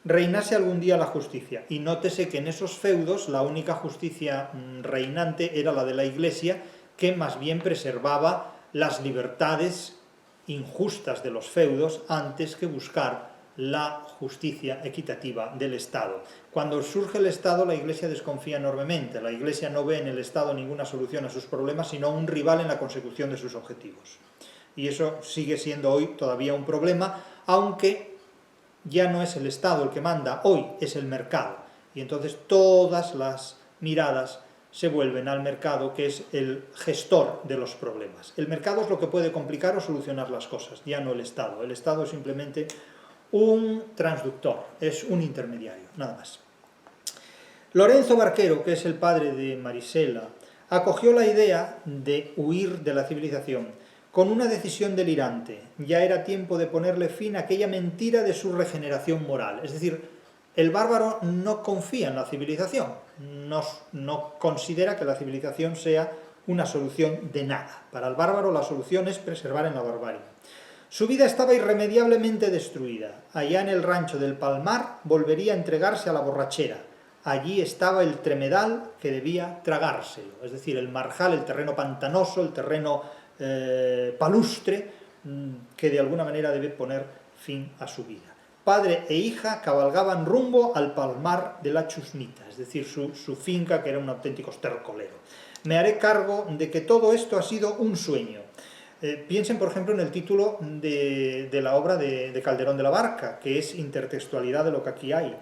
reinase algún día la justicia. Y nótese que en esos feudos la única justicia reinante era la de la Iglesia, que más bien preservaba las libertades injustas de los feudos antes que buscar la justicia equitativa del Estado. Cuando surge el Estado, la Iglesia desconfía enormemente. La Iglesia no ve en el Estado ninguna solución a sus problemas, sino un rival en la consecución de sus objetivos. Y eso sigue siendo hoy todavía un problema, aunque ya no es el Estado el que manda, hoy es el mercado. Y entonces todas las miradas se vuelven al mercado, que es el gestor de los problemas. El mercado es lo que puede complicar o solucionar las cosas, ya no el Estado. El Estado es simplemente un transductor, es un intermediario, nada más. Lorenzo Barquero, que es el padre de Marisela, acogió la idea de huir de la civilización con una decisión delirante. Ya era tiempo de ponerle fin a aquella mentira de su regeneración moral. Es decir, el bárbaro no confía en la civilización, no considera que la civilización sea una solución de nada. Para el bárbaro la solución es preservar en la barbarie. Su vida estaba irremediablemente destruida. Allá en el rancho del Palmar volvería a entregarse a la borrachera. Allí estaba el tremedal que debía tragárselo, es decir, el marjal, el terreno pantanoso, el terreno palustre, que de alguna manera debe poner fin a su vida. Padre e hija cabalgaban rumbo al Palmar de la Chusmita, es decir, su finca, que era un auténtico estercolero. Me haré cargo de que todo esto ha sido un sueño. Piensen, por ejemplo, en el título de la obra de Calderón de la Barca, que es intertextualidad de lo que aquí hay.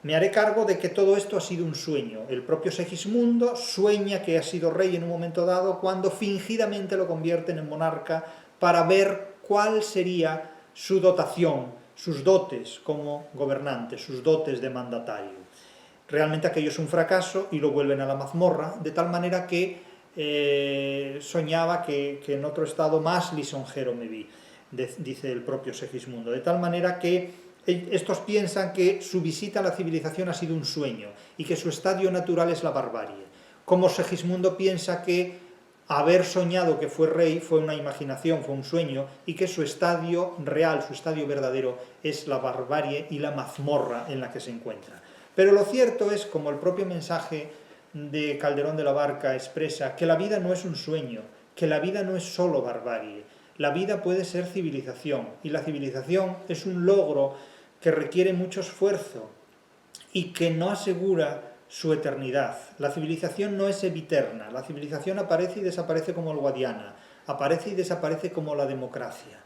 Me haré cargo de que todo esto ha sido un sueño. El propio Segismundo sueña que ha sido rey en un momento dado cuando fingidamente lo convierten en monarca para ver cuál sería su dotación, sus dotes como gobernante, sus dotes de mandatario. Realmente aquello es un fracaso y lo vuelven a la mazmorra, de tal manera que soñaba que en otro estado más lisonjero me vi, dice el propio Segismundo. De tal manera que estos piensan que su visita a la civilización ha sido un sueño y que su estadio natural es la barbarie. Como Segismundo piensa que haber soñado que fue rey fue una imaginación, fue un sueño, y que su estadio real, su estadio verdadero, es la barbarie y la mazmorra en la que se encuentra. Pero lo cierto es, como el propio mensaje de Calderón de la Barca expresa, que la vida no es un sueño, que la vida no es solo barbarie, la vida puede ser civilización, y la civilización es un logro que requiere mucho esfuerzo y que no asegura su eternidad. La civilización no es eviterna, la civilización aparece y desaparece como el Guadiana, aparece y desaparece como la democracia.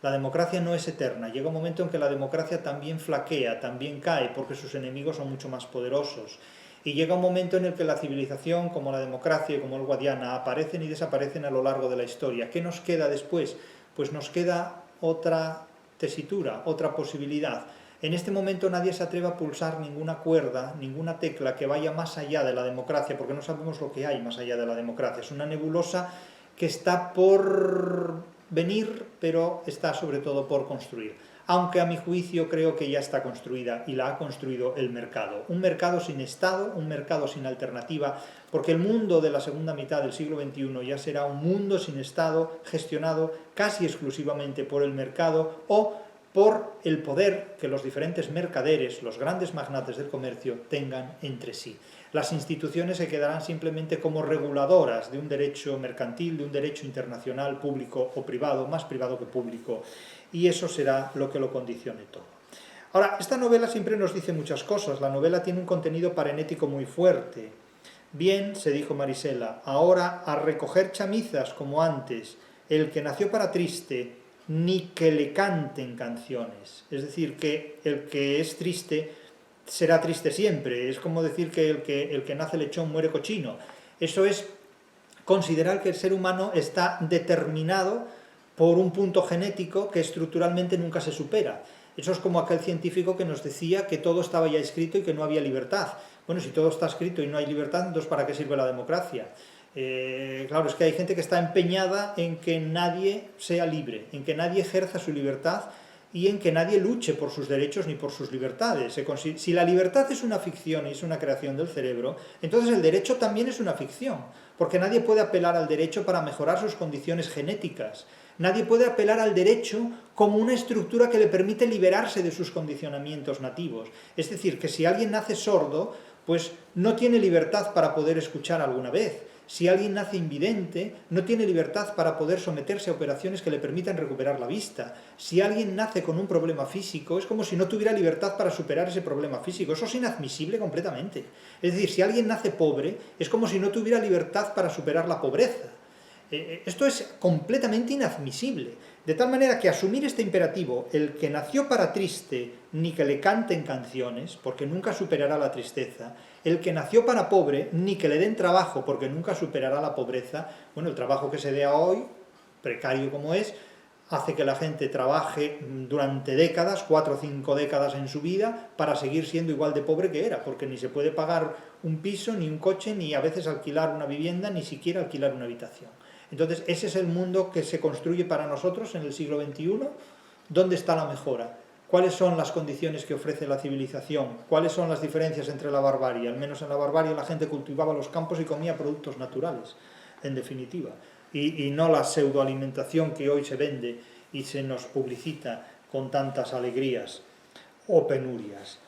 La democracia no es eterna, llega un momento en que la democracia también flaquea, también cae, porque sus enemigos son mucho más poderosos. Y llega un momento en el que la civilización, como la democracia y como el Guadiana, aparecen y desaparecen a lo largo de la historia. ¿Qué nos queda después? Pues nos queda otra tesitura, otra posibilidad. En este momento nadie se atreve a pulsar ninguna cuerda, ninguna tecla que vaya más allá de la democracia, porque no sabemos lo que hay más allá de la democracia. Es una nebulosa que está por venir, pero está sobre todo por construir. Aunque a mi juicio creo que ya está construida y la ha construido el mercado. Un mercado sin Estado, un mercado sin alternativa, porque el mundo de la segunda mitad del siglo XXI ya será un mundo sin Estado, gestionado casi exclusivamente por el mercado o por el poder que los diferentes mercaderes, los grandes magnates del comercio, tengan entre sí. Las instituciones se quedarán simplemente como reguladoras de un derecho mercantil, de un derecho internacional, público o privado, más privado que público, y eso será lo que lo condicione todo. Ahora, esta novela siempre nos dice muchas cosas. La novela tiene un contenido parenético muy fuerte. Bien, se dijo Marisela, ahora a recoger chamizas como antes, el que nació para triste, ni que le canten canciones. Es decir, que el que es triste será triste siempre. Es como decir que el que nace lechón muere cochino. Eso es considerar que el ser humano está determinado por un punto genético que estructuralmente nunca se supera. Eso es como aquel científico que nos decía que todo estaba ya escrito y que no había libertad. Bueno, si todo está escrito y no hay libertad, entonces ¿para qué sirve la democracia? Claro, es que hay gente que está empeñada en que nadie sea libre, en que nadie ejerza su libertad y en que nadie luche por sus derechos ni por sus libertades. Si la libertad es una ficción y es una creación del cerebro, entonces el derecho también es una ficción, porque nadie puede apelar al derecho para mejorar sus condiciones genéticas. Nadie puede apelar al derecho como una estructura que le permite liberarse de sus condicionamientos nativos. Es decir, que si alguien nace sordo, pues no tiene libertad para poder escuchar alguna vez. Si alguien nace invidente, no tiene libertad para poder someterse a operaciones que le permitan recuperar la vista. Si alguien nace con un problema físico, es como si no tuviera libertad para superar ese problema físico. Eso es inadmisible completamente. Es decir, si alguien nace pobre, es como si no tuviera libertad para superar la pobreza. Esto es completamente inadmisible. De tal manera que asumir este imperativo, el que nació para triste, ni que le canten canciones, porque nunca superará la tristeza, el que nació para pobre, ni que le den trabajo, porque nunca superará la pobreza. Bueno, el trabajo que se dé hoy, precario como es, hace que la gente trabaje durante décadas, 4 o 5 décadas en su vida, para seguir siendo igual de pobre que era, porque ni se puede pagar un piso, ni un coche, ni a veces alquilar una vivienda, ni siquiera alquilar una habitación. Entonces, ese es el mundo que se construye para nosotros en el siglo XXI. ¿Dónde está la mejora? ¿Cuáles son las condiciones que ofrece la civilización? ¿Cuáles son las diferencias entre la barbarie? Al menos en la barbarie la gente cultivaba los campos y comía productos naturales, en definitiva. Y no la pseudoalimentación que hoy se vende y se nos publicita con tantas alegrías o penurias.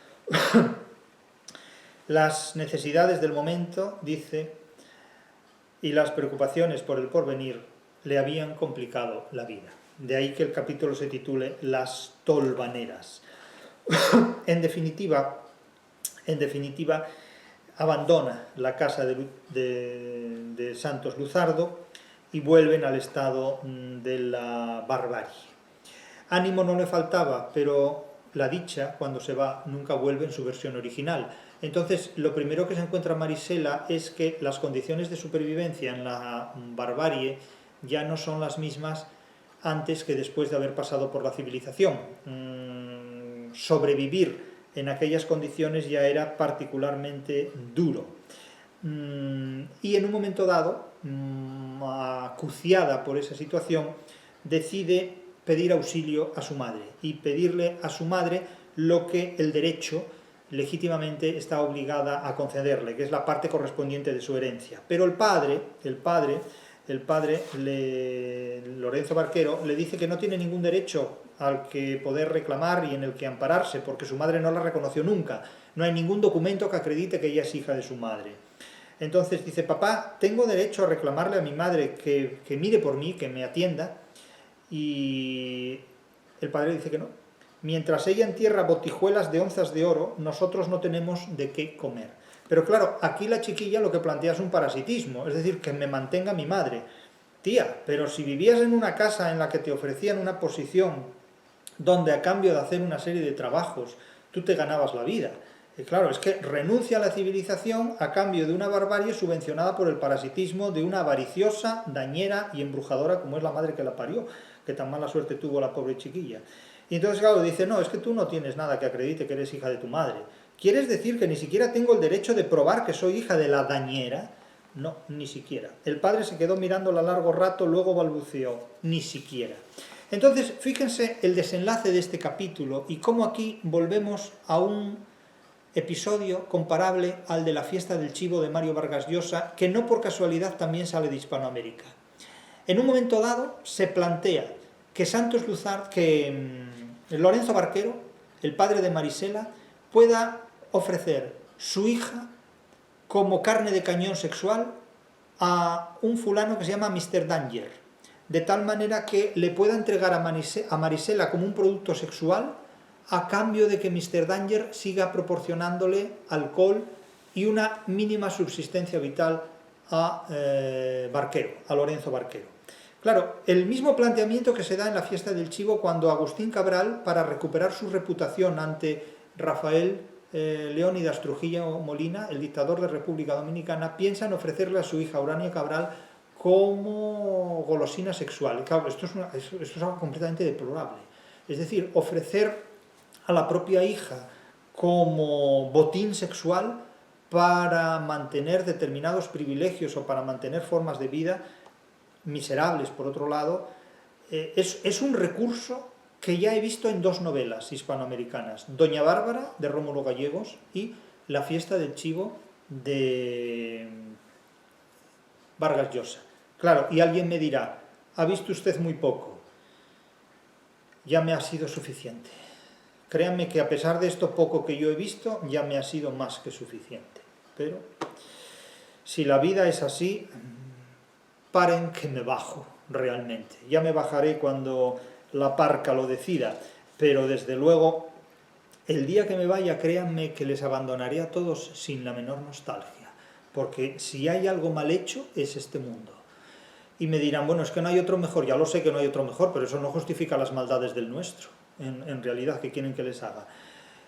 Las necesidades del momento, dice, y las preocupaciones por el porvenir le habían complicado la vida. De ahí que el capítulo se titule Las tolvaneras. En definitiva, abandona la casa de Santos Luzardo y vuelven al estado de la barbarie. Ánimo no le faltaba, pero la dicha, cuando se va, nunca vuelve en su versión original. Entonces, lo primero que se encuentra Marisela es que las condiciones de supervivencia en la barbarie ya no son las mismas antes que después de haber pasado por la civilización. Sobrevivir en aquellas condiciones ya era particularmente duro. Y en un momento dado, acuciada por esa situación, decide pedir auxilio a su madre y pedirle a su madre lo que el derecho legítimamente está obligada a concederle, que es la parte correspondiente de su herencia. Pero el padre, Lorenzo Barquero, le dice que no tiene ningún derecho al que poder reclamar y en el que ampararse, porque su madre no la reconoció nunca. No hay ningún documento que acredite que ella es hija de su madre. Entonces dice, papá, tengo derecho a reclamarle a mi madre que mire por mí, que me atienda, y el padre dice que no. Mientras ella entierra botijuelas de onzas de oro, nosotros no tenemos de qué comer. Pero claro, aquí la chiquilla lo que plantea es un parasitismo, es decir, que me mantenga mi madre. Tía, pero si vivías en una casa en la que te ofrecían una posición donde a cambio de hacer una serie de trabajos tú te ganabas la vida. Y claro, es que renuncia a la civilización a cambio de una barbarie subvencionada por el parasitismo de una avariciosa, dañera y embrujadora como es la madre que la parió, que tan mala suerte tuvo la pobre chiquilla. Y entonces, claro, dice, no, es que tú no tienes nada que acredite que eres hija de tu madre. ¿Quieres decir que ni siquiera tengo el derecho de probar que soy hija de la dañera? No, ni siquiera. El padre se quedó mirándola largo rato, luego balbuceó, ni siquiera. Entonces, fíjense el desenlace de este capítulo y cómo aquí volvemos a un episodio comparable al de la fiesta del chivo de Mario Vargas Llosa, que no por casualidad también sale de Hispanoamérica. En un momento dado se plantea que Lorenzo Barquero, el padre de Marisela, pueda ofrecer su hija como carne de cañón sexual a un fulano que se llama Mr. Danger, de tal manera que le pueda entregar a Marisela como un producto sexual a cambio de que Mr. Danger siga proporcionándole alcohol y una mínima subsistencia vital a Barquero, a Lorenzo Barquero. Claro, el mismo planteamiento que se da en la fiesta del chivo cuando Agustín Cabral, para recuperar su reputación ante Rafael Leónidas Trujillo Molina, el dictador de República Dominicana, piensa en ofrecerle a su hija Urania Cabral como golosina sexual. Claro, esto es algo completamente deplorable. Es decir, ofrecer a la propia hija como botín sexual para mantener determinados privilegios o para mantener formas de vida miserables, por otro lado, es un recurso que ya he visto en 2 novelas hispanoamericanas, Doña Bárbara, de Rómulo Gallegos, y La fiesta del chivo, de Vargas Llosa. Claro, y alguien me dirá, ha visto usted muy poco, ya me ha sido suficiente. Créanme que a pesar de esto poco que yo he visto, ya me ha sido más que suficiente. Pero si la vida es así, paren que me bajo realmente. Ya me bajaré cuando la parca lo decida, pero desde luego, el día que me vaya, créanme que les abandonaré a todos sin la menor nostalgia, porque si hay algo mal hecho, es este mundo. Y me dirán, bueno, es que no hay otro mejor. Ya lo sé que no hay otro mejor, pero eso no justifica las maldades del nuestro, en realidad, que quieren que les haga.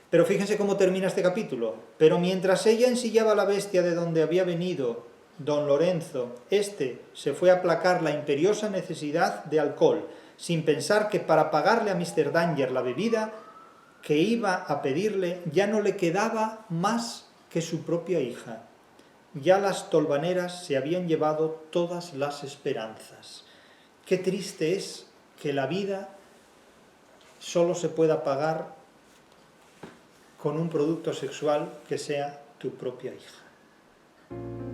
Pero fíjense cómo termina este capítulo. Pero mientras ella ensillaba la bestia de donde había venido don Lorenzo, este se fue a aplacar la imperiosa necesidad de alcohol, sin pensar que para pagarle a Mr. Danger la bebida que iba a pedirle ya no le quedaba más que su propia hija. Ya las tolvaneras se habían llevado todas las esperanzas. Qué triste es que la vida solo se pueda pagar con un producto sexual que sea tu propia hija.